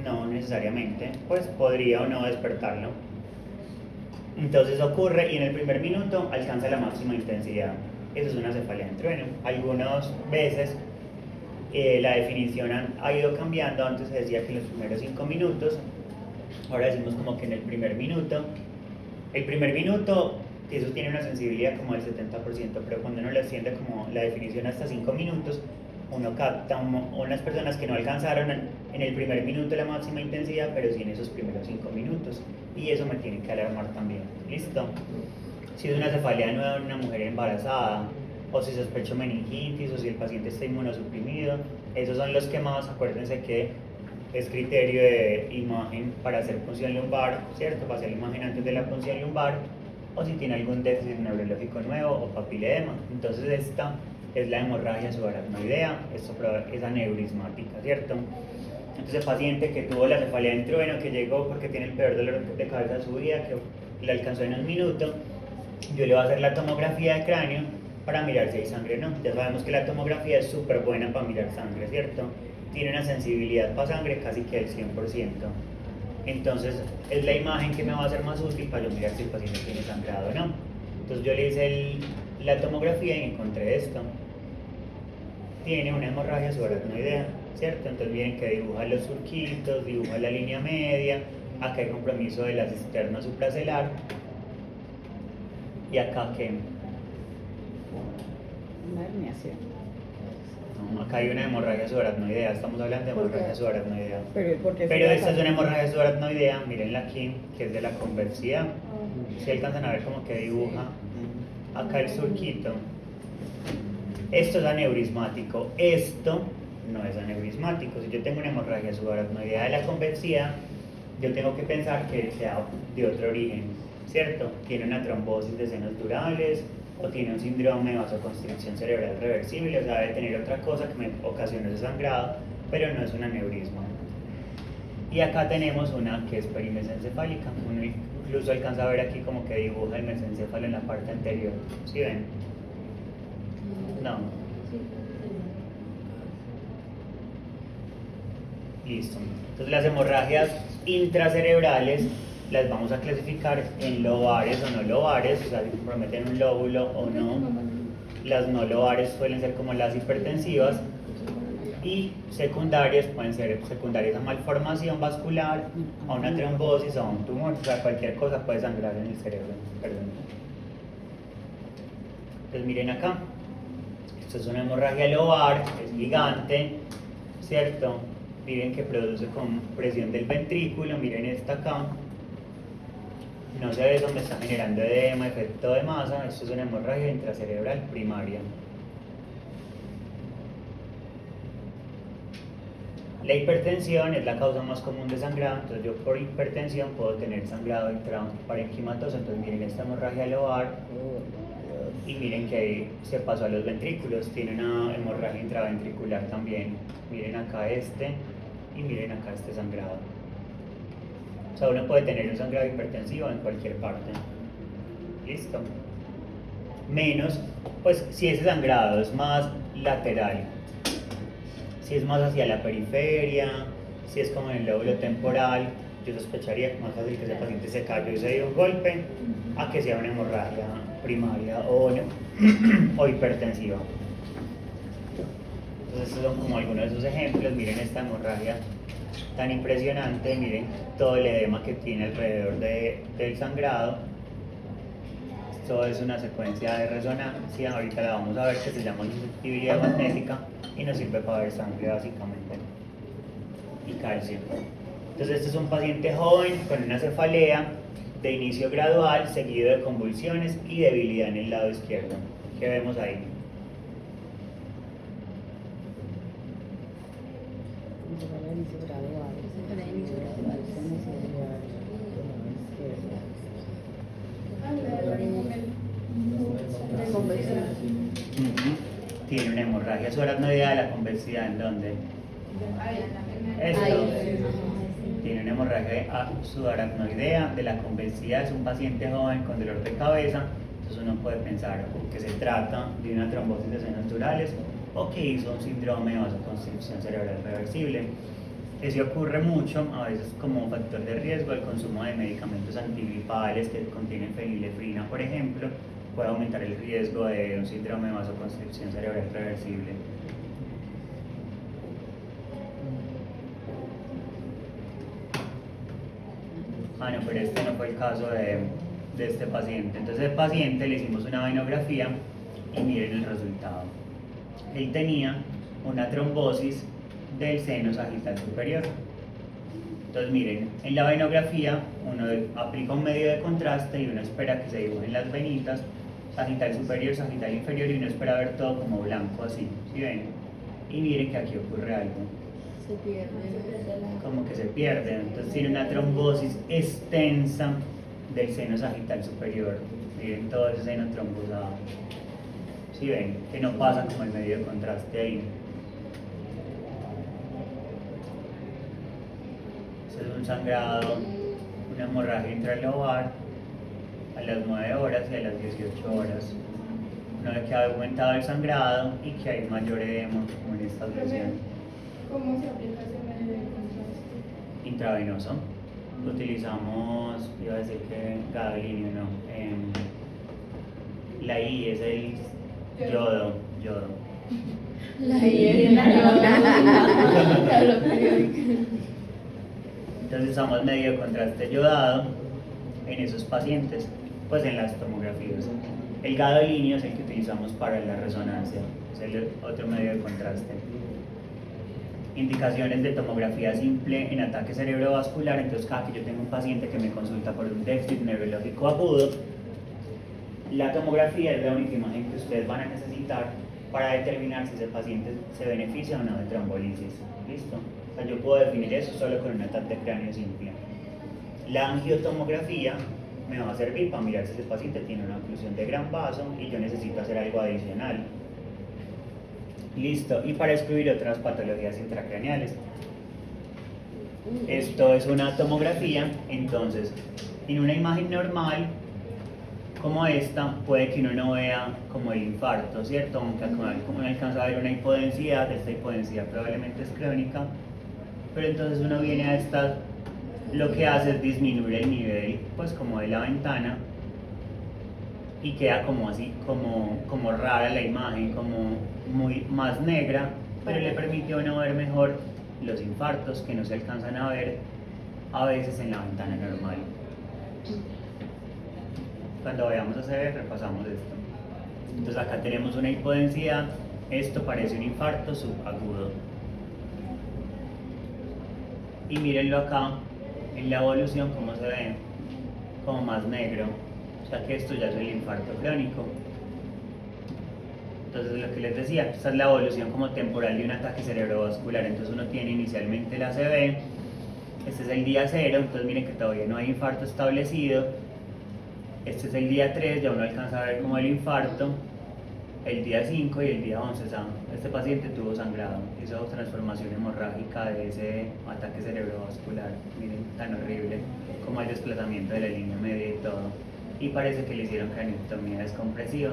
No necesariamente, pues podría o no despertarlo. Entonces ocurre y en el primer minuto alcanza la máxima intensidad. Eso es una cefalea en trueno. Algunas veces la definición ha ido cambiando. Antes se decía que en los primeros 5 minutos, ahora decimos como que en el primer minuto, eso tiene una sensibilidad como del 70%, pero cuando uno le extiende como la definición hasta 5 minutos, uno capta unas personas que no alcanzaron en el primer minuto la máxima intensidad, pero sí en esos primeros 5 minutos, y eso me tiene que alarmar también. ¿Listo? Si es una cefalea nueva en una mujer embarazada, o si sospecho meningitis, o si el paciente está inmunosuprimido, esos son los que más. Acuérdense que es criterio de imagen para hacer punción lumbar, ¿cierto? Para hacer la imagen antes de la punción lumbar, o si tiene algún déficit neurológico nuevo o papiledema. Entonces esta es la hemorragia subaracnoidea, esto es aneurismática, ¿cierto? Entonces el paciente que tuvo la cefalea en trueno, que llegó porque tiene el peor dolor de cabeza de su vida, que le alcanzó en un minuto, yo le voy a hacer la tomografía de cráneo para mirar si hay sangre o no. Ya sabemos que la tomografía es súper buena para mirar sangre, ¿cierto? Tiene una sensibilidad para sangre casi que del 100%. Entonces es la imagen que me va a ser más útil para yo mirar si el paciente tiene sangrado o no. Entonces yo le hice la tomografía y encontré esto. Tiene una hemorragia subaracnoidea, ¿cierto? Entonces miren que dibuja los surquitos, dibuja la línea media, acá hay compromiso de la cisterna supracelar, y acá que Una herniación. no, acá hay una hemorragia subaracnoidea, estamos hablando de ¿Por qué? hemorragia subaracnoidea. Porque Pero esta es una hemorragia subaracnoidea, mírenla aquí, que es de la convexidad. Si alcanzan a ver como que dibuja acá el surquito. Esto es aneurismático, esto no es aneurismático. Si yo tengo una hemorragia subaracnoidea de la convexidad, yo tengo que pensar que sea de otro origen, ¿cierto? Tiene una trombosis de senos durales o tiene un síndrome de vasoconstricción cerebral reversible, o sea, debe tener otra cosa que me ocasionó ese sangrado, pero no es un aneurisma. Y acá tenemos una que es perimesencefálica. Uno incluso alcanza a ver aquí como que dibuja el mesencéfalo en la parte anterior. ¿Sí ven? No. Listo. Entonces las hemorragias intracerebrales las vamos a clasificar en lobares o no lobares, o sea, si comprometen un lóbulo o no. Las no lobares suelen ser como las hipertensivas, y secundarias pueden ser secundarias a malformación vascular, a una trombosis, a un tumor, o sea, cualquier cosa puede sangrar en el cerebro. Perdón. Entonces miren acá, esto es una hemorragia lobar, es gigante, ¿cierto? Miren que produce compresión del ventrículo, miren esta acá. No sé, eso me está generando edema, efecto de masa. Esto es una hemorragia intracerebral primaria. La hipertensión es la causa más común de sangrado, entonces yo por hipertensión puedo tener sangrado intraparenquimatoso. Entonces miren esta hemorragia lobar y miren que ahí se pasó a los ventrículos, tiene una hemorragia intraventricular también. Miren acá este y miren acá este sangrado. O sea, uno puede tener un sangrado hipertensivo en cualquier parte. ¿Listo? Menos, pues si ese sangrado es más lateral, si es más hacia la periferia, si es como en el lóbulo temporal, yo sospecharía que más fácil que ese paciente se cayó y se dio un golpe a que sea una hemorragia primaria o hipertensiva. Entonces estos son como algunos de esos ejemplos. Miren esta hemorragia tan impresionante, miren todo el edema que tiene alrededor del sangrado. Esto es una secuencia de resonancia, ahorita la vamos a ver, que se llama susceptibilidad magnética y nos sirve para ver sangre básicamente y calcio. Entonces este es un paciente joven con una cefalea de inicio gradual seguido de convulsiones y debilidad en el lado izquierdo. ¿Qué vemos ahí? Tiene una hemorragia subaracnoidea de la convexidad, ¿en dónde? Esto Ahí. tiene una hemorragia subaracnoidea de la convexidad, es un paciente joven con dolor de cabeza, entonces uno puede pensar que se trata de una trombosis de senos naturales o que hizo un síndrome de vasoconstricción cerebral reversible. Eso ocurre mucho, a veces como factor de riesgo, el consumo de medicamentos antigripales que contienen fenilefrina, por ejemplo, puede aumentar el riesgo de un síndrome de vasoconstricción cerebral reversible. Ah, no, pero este no fue el caso de este paciente. Entonces, el paciente le hicimos una venografía y miren el resultado. Él tenía una trombosis del seno sagital superior. Entonces, miren, en la venografía uno aplica un medio de contraste y uno espera que se dibujen las venitas, sagital superior, sagital inferior, y uno espera ver todo como blanco así, ¿sí ven? Y miren que aquí ocurre algo. Se pierde. Como que se pierde, entonces tiene una trombosis extensa del seno sagital superior, miren todo ese seno trombosado, ¿sí ven? Que no pasa como el medio de contraste ahí. Este es un sangrado, una hemorragia intralobar a las 9 horas y a las 18 horas. Uno ve que ha aumentado el sangrado y que hay mayor edema como en estas lesiones. ¿Cómo se aplica ese medio de contraste? Intravenoso. Utilizamos, iba a decir que gadolínio, no. La I es el yodo. La Claro, periódica. Entonces usamos medio de contraste yodado en esos pacientes, pues en las tomografías. El gadolínio es el que utilizamos para la resonancia, es el otro medio de contraste. Indicaciones de tomografía simple en ataque cerebrovascular. Entonces, cada que yo tengo un paciente que me consulta por un déficit neurológico agudo, la tomografía es la única imagen que ustedes van a necesitar para determinar si ese paciente se beneficia o no de trombolisis. ¿Listo? O sea, yo puedo definir eso solo con un ataque de cráneo simple. La angiotomografía me va a servir para mirar si ese paciente tiene una oclusión de gran vaso y yo necesito hacer algo adicional. Listo, y para excluir otras patologías intracraneales. Esto es una tomografía, entonces, en una imagen normal, como esta, puede que uno no vea como el infarto, ¿cierto? Aunque como uno alcanza a ver una hipodensidad, esta hipodensidad probablemente es crónica, pero entonces uno viene a esta, lo que hace es disminuir el nivel, pues como de la ventana, y queda como así, como rara la imagen, como muy más negra, pero le permite a uno ver mejor los infartos que no se alcanzan a ver a veces en la ventana normal. Cuando vayamos a hacer, repasamos esto. Entonces acá tenemos una hipodensidad, esto parece un infarto subagudo. Y mírenlo acá, en la evolución, cómo se ve, como más negro. O sea que esto ya es el infarto crónico. Entonces lo que les decía, esta es la evolución como temporal de un ataque cerebrovascular. Entonces uno tiene inicialmente la ACV, este es el día 0, entonces miren que todavía no hay infarto establecido. Este es el día 3, ya uno alcanza a ver como el infarto, el día 5 y el día 11. O sea, este paciente tuvo sangrado, hizo transformación hemorrágica de ese ataque cerebrovascular. Miren, tan horrible, como el desplazamiento de la línea media y todo. Y parece que le hicieron craniotomía descompresiva.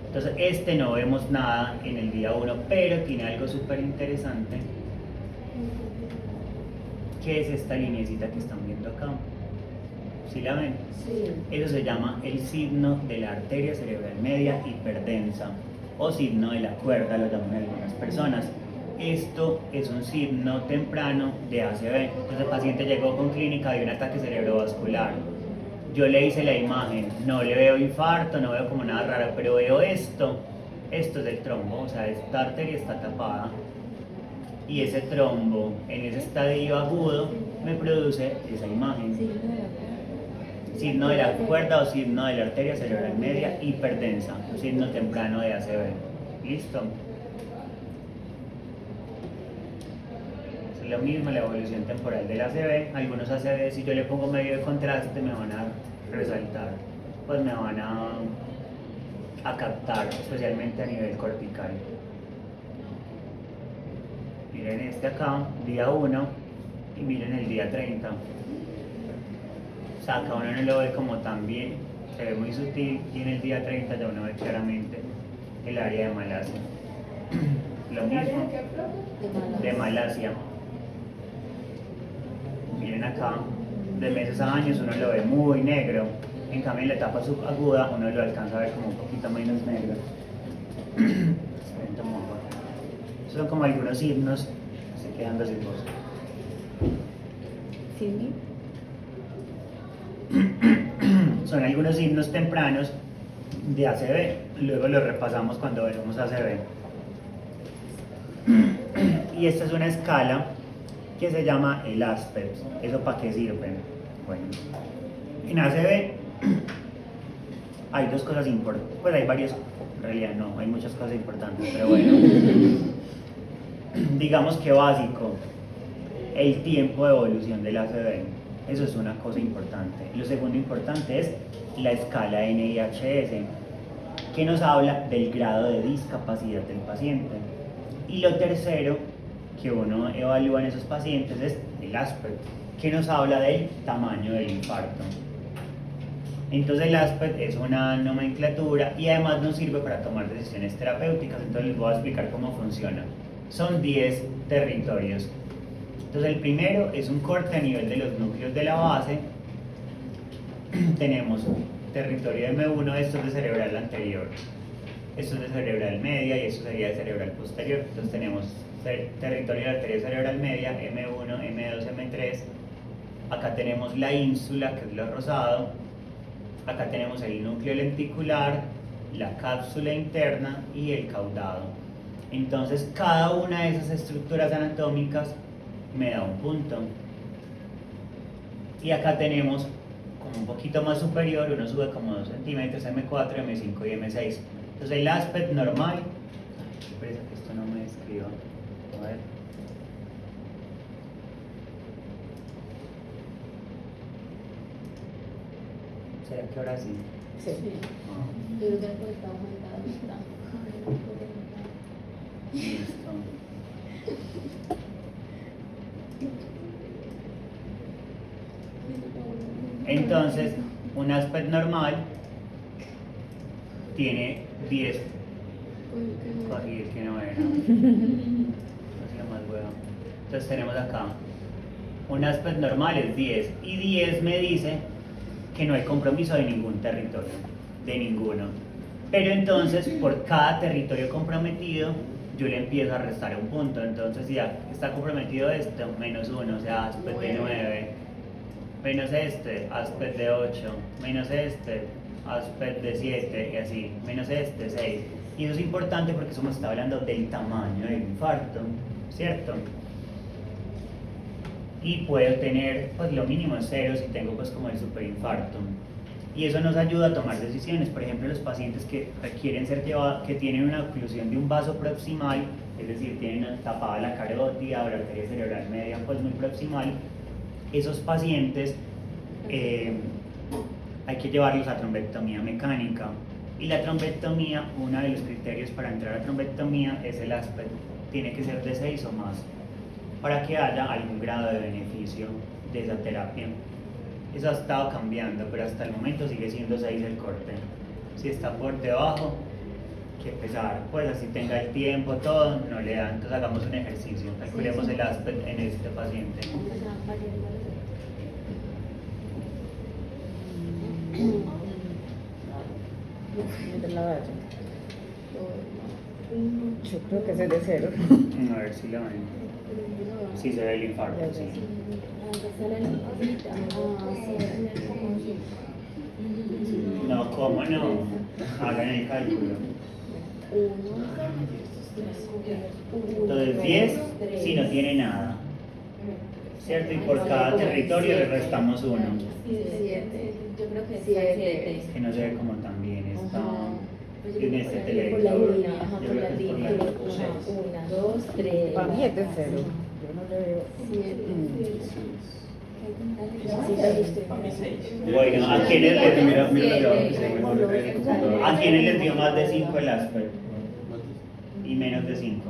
Entonces, este no vemos nada en el día 1, pero tiene algo súper interesante, que es esta lineecita que están viendo acá. ¿Sí la ven? Sí. Eso se llama el signo de la arteria cerebral media hiperdensa o signo de la cuerda, lo llaman algunas personas. Esto es un signo temprano de ACV. Entonces el paciente llegó con clínica de un ataque cerebrovascular. Yo le hice la imagen, no le veo infarto, no veo como nada raro, pero veo esto es el trombo, o sea, esta arteria está tapada. Y ese trombo en ese estadio agudo me produce esa imagen. Signo de la cuerda o signo de la arteria cerebral media hiperdensa, signo temprano de ACV. ¿Listo? Es lo mismo la evolución temporal del ACV. Algunos ACV, si yo le pongo medio de contraste, me van a resaltar, pues me van a captar, especialmente a nivel cortical. Miren este acá, día 1, y miren el día 30. O sea, acá uno no lo ve como tan bien, se ve muy sutil, y en el día 30 ya uno ve claramente el área de Malasia. Lo mismo de Malasia. Miren acá, de meses a años uno lo ve muy negro, en cambio en la etapa subaguda uno lo alcanza a ver como un poquito menos negro. Estos son como algunos signos, se quedan dos signos. Sí, Son algunos signos tempranos de ACV, luego los repasamos cuando vemos ACV. Y esta es una escala que se llama el ASPET. ¿Eso para qué sirve? Bueno, en ACV hay dos cosas importantes, pues hay varias, en realidad no, hay muchas cosas importantes, pero bueno, digamos que básico, el tiempo de evolución del ACV, eso es una cosa importante. Lo segundo importante es la escala NIHS, que nos habla del grado de discapacidad del paciente. Y lo tercero que uno evalúa en esos pacientes es el ASPET, que nos habla del tamaño del infarto. Entonces el ASPET es una nomenclatura y además nos sirve para tomar decisiones terapéuticas. Entonces les voy a explicar cómo funciona. Son 10 territorios. Entonces el primero es un corte a nivel de los núcleos de la base. Tenemos territorio M1, esto es de cerebral anterior, esto es de cerebral media y esto sería de cerebral posterior. Entonces tenemos territorio de la arteria cerebral media, M1, M2, M3. Acá tenemos la ínsula, que es lo rosado. Acá tenemos el núcleo lenticular, la cápsula interna y el caudado. Entonces cada una de esas estructuras anatómicas me da un punto. Y acá tenemos como un poquito más superior, uno sube como 2 centímetros, M4, M5 y M6. Entonces el ASPET normal, parece que esto no me escriba, a ver. ¿Será que ahora sí? sí. Ah, Yo creo que después estamos juntados. listo. Entonces, un ASPET normal tiene 10. Cogí el que no era. Hacía más huevo. Entonces tenemos acá. Un ASPET normal es 10. Y 10 me dice que no hay compromiso de ningún territorio. De ninguno. Pero entonces, por cada territorio comprometido, yo le empiezo a restar un punto. Entonces, ya está comprometido esto, menos 1, o sea, ASPET de 9. Menos este, ASPET de 8, menos este, ASPET de 7 y así, menos este, 6. Y eso es importante porque eso me está hablando del tamaño del infarto, ¿cierto? Y puedo tener pues lo mínimo 0 si tengo pues como el superinfarto. Y eso nos ayuda a tomar decisiones. Por ejemplo, los pacientes que requieren ser llevados, que tienen una oclusión de un vaso proximal, es decir, tienen tapada la carótida o la arteria cerebral media pues muy proximal, esos pacientes hay que llevarlos a trombectomía mecánica. Y la trombectomía, uno de los criterios para entrar a trombectomía es el ASPET. Tiene que ser de 6 o más para que haya algún grado de beneficio de esa terapia. Eso ha estado cambiando, pero hasta el momento sigue siendo 6 el corte. Si está por debajo, que pesar, pues así tenga el tiempo, todo, no le da. Entonces hagamos un ejercicio, calculemos el ASPET en este paciente. De la valla. Yo creo que ese es de 0. A ver si lo ven. Sí se ve el infarto, sí. No, ¿cómo no? Hagan el cálculo. Entonces 10 si no tiene nada, ¿cierto? Y por cada territorio le restamos 1. 7. Yo creo que 7. Que no se ve como tan bien está Pues en este por la televisor. línea, ajá, Yo por creo la que es por línea. la luz. 1, 2, 3. Para mí es de 0. Yo no le veo. Bueno, ¿a quiénes les dio más de 5 el ASPET? Y menos de 5.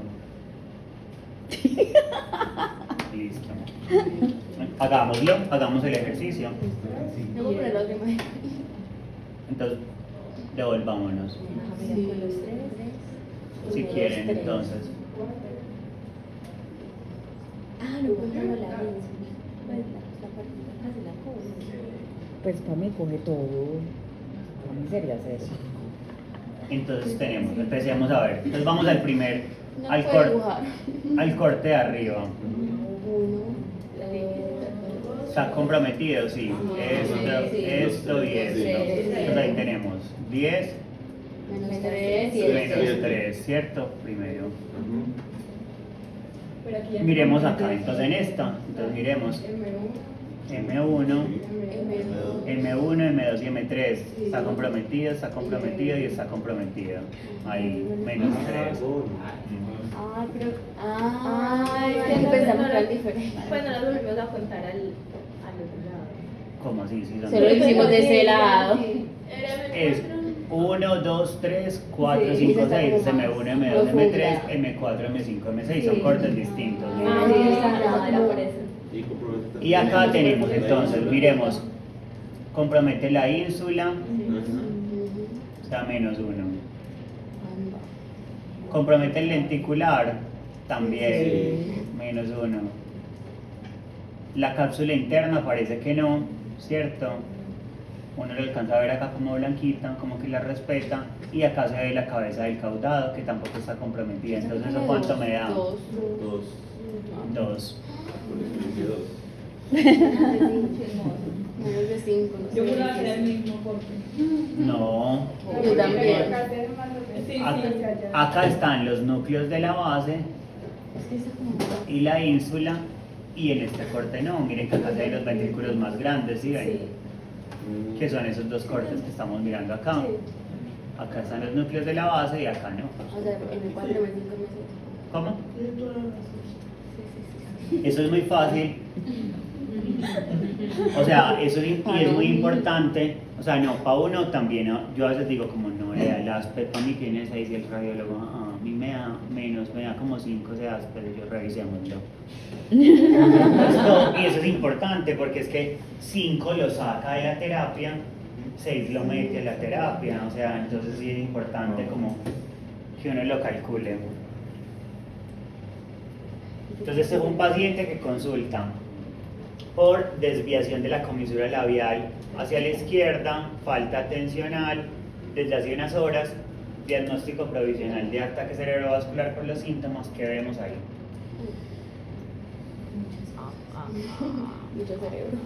Listo. Hagamos el ejercicio. No voy a poner la otra imagen. Entonces, devolvámonos. Sí, con los tres. Si Uno, quieren, dos, tres. entonces. Ah, no puedo poner la línea. La partita de la cosa. Pues para mí coge todo. Para mí sería hacer eso. Entonces empecemos a ver. Entonces vamos al primer, No al, puedo cor- dibujar. al corte de arriba. Uno, la línea. ¿Está comprometido? Sí. Esto y esto. Entonces ahí tenemos 10 Menos 3 y menos el 3, ¿cierto? Primero. Pero aquí ya Miremos no- acá, entonces en esta, entonces miremos M1, M1, M2 y M3. Está comprometido y está comprometido. Ahí, menos 3. Ah, pero. Ah, es que pensamos que eran diferentes. Bueno, nos volvimos a contar al otro lado. ¿Cómo así? Sí, son Solo lo hicimos de ese lado. Es 1, 2, 3, 4, Sí, 5, está 6, como M1, más M2, M3, profunda. M4, M5, M6. Son cortes distintos. Ah, sí, está Era por eso. Y acá tenemos entonces, miremos, compromete la ínsula, o sea, menos 1. Compromete el lenticular, también, menos 1. La cápsula interna parece que no, ¿cierto? Uno lo alcanza a ver acá como blanquita, como que la respeta, y acá se ve la cabeza del caudado, que tampoco está comprometida. Entonces, ¿eso cuánto me da? 2. 2. Menos de 5. Yo juraba que era el mismo corte. No. Yo también. Sí, Acá están los núcleos de la base Es que está como. y la ínsula, y en este corte no. Miren que acá hay los ventrículos más grandes, ¿sí ven? Que son esos dos cortes que estamos mirando acá. Acá están los núcleos de la base y acá no. O sea, M4, M5, M6. ¿Cómo? Eso es muy fácil. O sea, eso es, y es muy importante. O sea, no, para uno también, ¿no? Yo a veces digo como no, el ASPE para mí tiene 6 y el radiólogo, a mí me da menos, me da como 5 de ASPE, yo revisémoslo. Y eso es importante porque es que 5 lo saca de la terapia, 6 lo mete a la terapia, o sea, entonces sí es importante como que uno lo calcule. Entonces este es un paciente que consulta por desviación de la comisura labial hacia la izquierda, falta atencional desde hace unas horas, diagnóstico provisional de ataque cerebrovascular por los síntomas que vemos ahí. Mucho cerebro.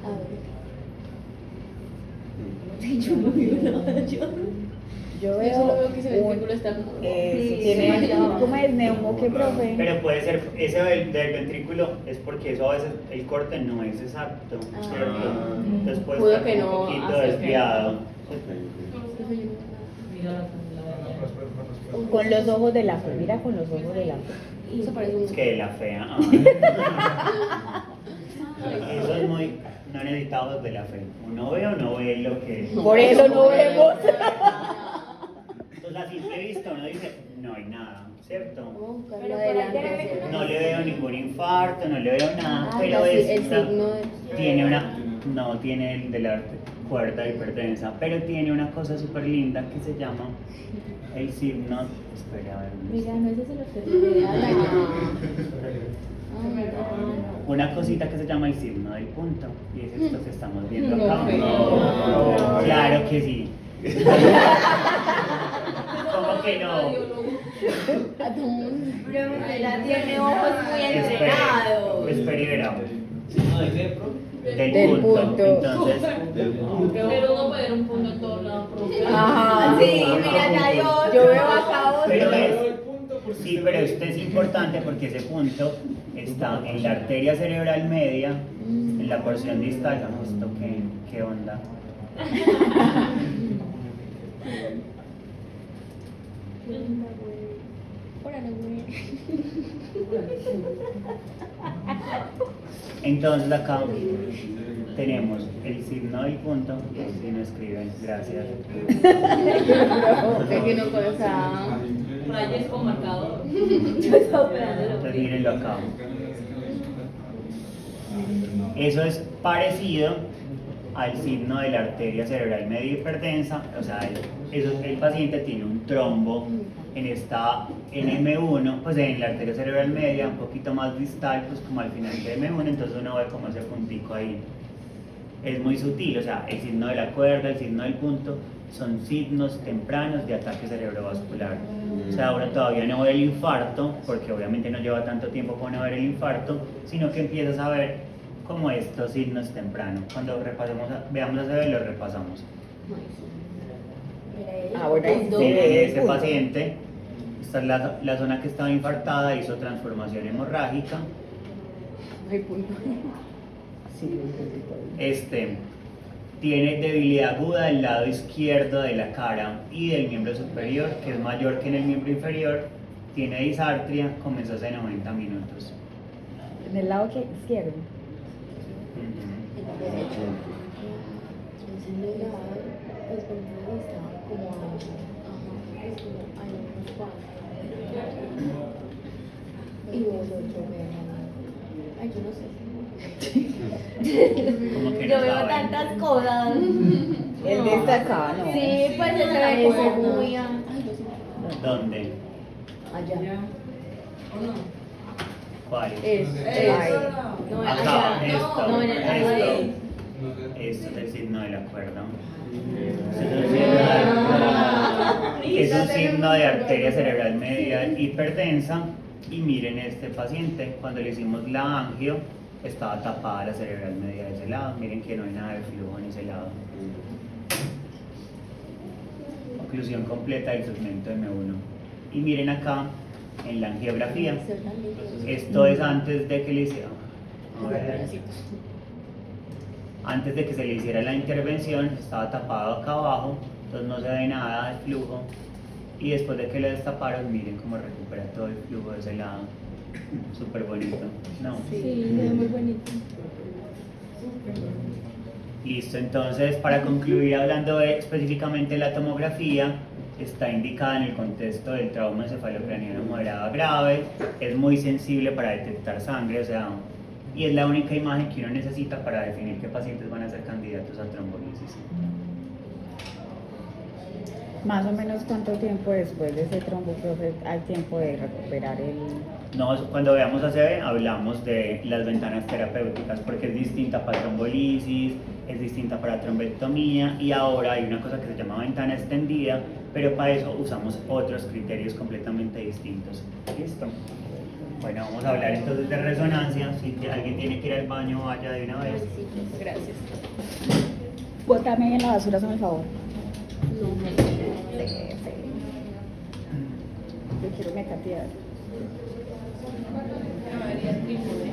A ver. Yo Yo solo veo veo que ese ventrículo está como. tiene, ¿cómo es neumo que profe? Pero puede ser, ese del ventrículo es porque eso a veces el corte no es exacto, ¿cierto? Entonces puede Pudo estar que un no poquito acerque. desviado. Mira la de Con los ojos de la fe, mira con los ojos de la fe. Eso parece un. Es que de la fea. Eso es muy, no necesitamos de la fe. Uno ve o no ve lo que. Por eso no vemos. Entonces a simple vista uno dice, no hay nada, ¿cierto? Pero adelante. No le veo ningún infarto, no le veo nada, Ah, pero el esta signo de. tiene una, no tiene el de la cuerda de hipertensa, pero tiene una cosa súper linda que se llama el signo, espera a ver, Mira, no ese es el observador. una cosita que se llama el signo del punto, y es esto que estamos viendo acá. No. Claro que sí. ¿Cómo que no? A todo mundo. tiene ojos muy entrenados. Espera y verá. Del Del punto. punto. Entonces, Pero uno puede ver un punto en todos lados. Ajá. Sí, mira, ya Yo veo acá otro. pero sí, pero esto es importante porque ese punto está en la arteria cerebral media, en la porción distal. ¿Esto qué onda? Órale, güey. Entonces acá tenemos el signo del punto y el signo escriben. Gracias. Es que no puedo, o sea. Rayes con marcador. Yo estaba esperando lo Entonces mírenlo acá. Eso es parecido al signo de la arteria cerebral media hipertensa, o sea, el paciente tiene un trombo en esta M1, pues en la arteria cerebral media, un poquito más distal, pues como al final de M1, entonces uno ve como ese puntico ahí. Es muy sutil, o sea, el signo de la cuerda, el signo del punto, son signos tempranos de ataque cerebrovascular. O sea, ahora todavía no ve el infarto, porque obviamente no lleva tanto tiempo para no ver el infarto, sino que empiezas a ver como estos signos tempranos. Cuando repasemos, veamos a ver, lo repasamos. Ah, bueno, ahí Punto. se ve el Ese punto. paciente, esta es la zona que estaba infartada, hizo transformación hemorrágica. Ay, punto. Sí, el puntito ahí. Tiene debilidad aguda del lado izquierdo de la cara y del miembro superior, que es mayor que en el miembro inferior. Tiene disartria, comenzó hace 90 minutos. En el lado izquierdo. Ujú. El derecho. El signo de la pues por ejemplo está como ajá, es como hay unos cuadros. Y los otros vean. Ay, yo no sé. Como que Yo no veo saben. tantas cosas. El de esta acá, ¿no? Sí, pues se ve como muy ay, yo sí. ¿Dónde? Allá. ¿O no? ¿Cuál? Ay. No, Acá, allá. esto, No, en el lado de Esto es el signo de la cuerda. Ah. Es un signo de arteria cerebral media hipertensa. Y miren este paciente, cuando le hicimos la angio, estaba tapada la cerebral media de ese lado. Miren que no hay nada de flujo en ese lado. Oclusión completa del segmento M1. Y miren acá en la angiografía. Esto es antes de que le hiciera. A ver. Antes de que se le hiciera la intervención, estaba tapado acá abajo, entonces no se ve nada de flujo. Y después de que lo destaparon, miren cómo recupera todo el flujo de ese lado. Súper bonito, ¿no? Sí, se ve muy bonito. Listo, entonces para concluir hablando específicamente de la tomografía, está indicada en el contexto del trauma encefalocraniano moderado a grave, es muy sensible para detectar sangre, o sea, y es la única imagen que uno necesita para definir qué pacientes van a ser candidatos a trombolisis. Más o menos cuánto tiempo después de ese trombo, profe, hay tiempo de recuperar el... No, cuando veamos ACV hablamos de las ventanas terapéuticas porque es distinta para trombolisis, es distinta para trombectomía y ahora hay una cosa que se llama ventana extendida, pero para eso usamos otros criterios completamente distintos. ¿Listo? Bueno, vamos a hablar entonces de resonancia. Si alguien tiene que ir al baño, vaya de una vez. Gracias. Bótame ahí en la basura, hazme el favor. No, Sí, sí. Yo quiero una cantidad. Debería triple.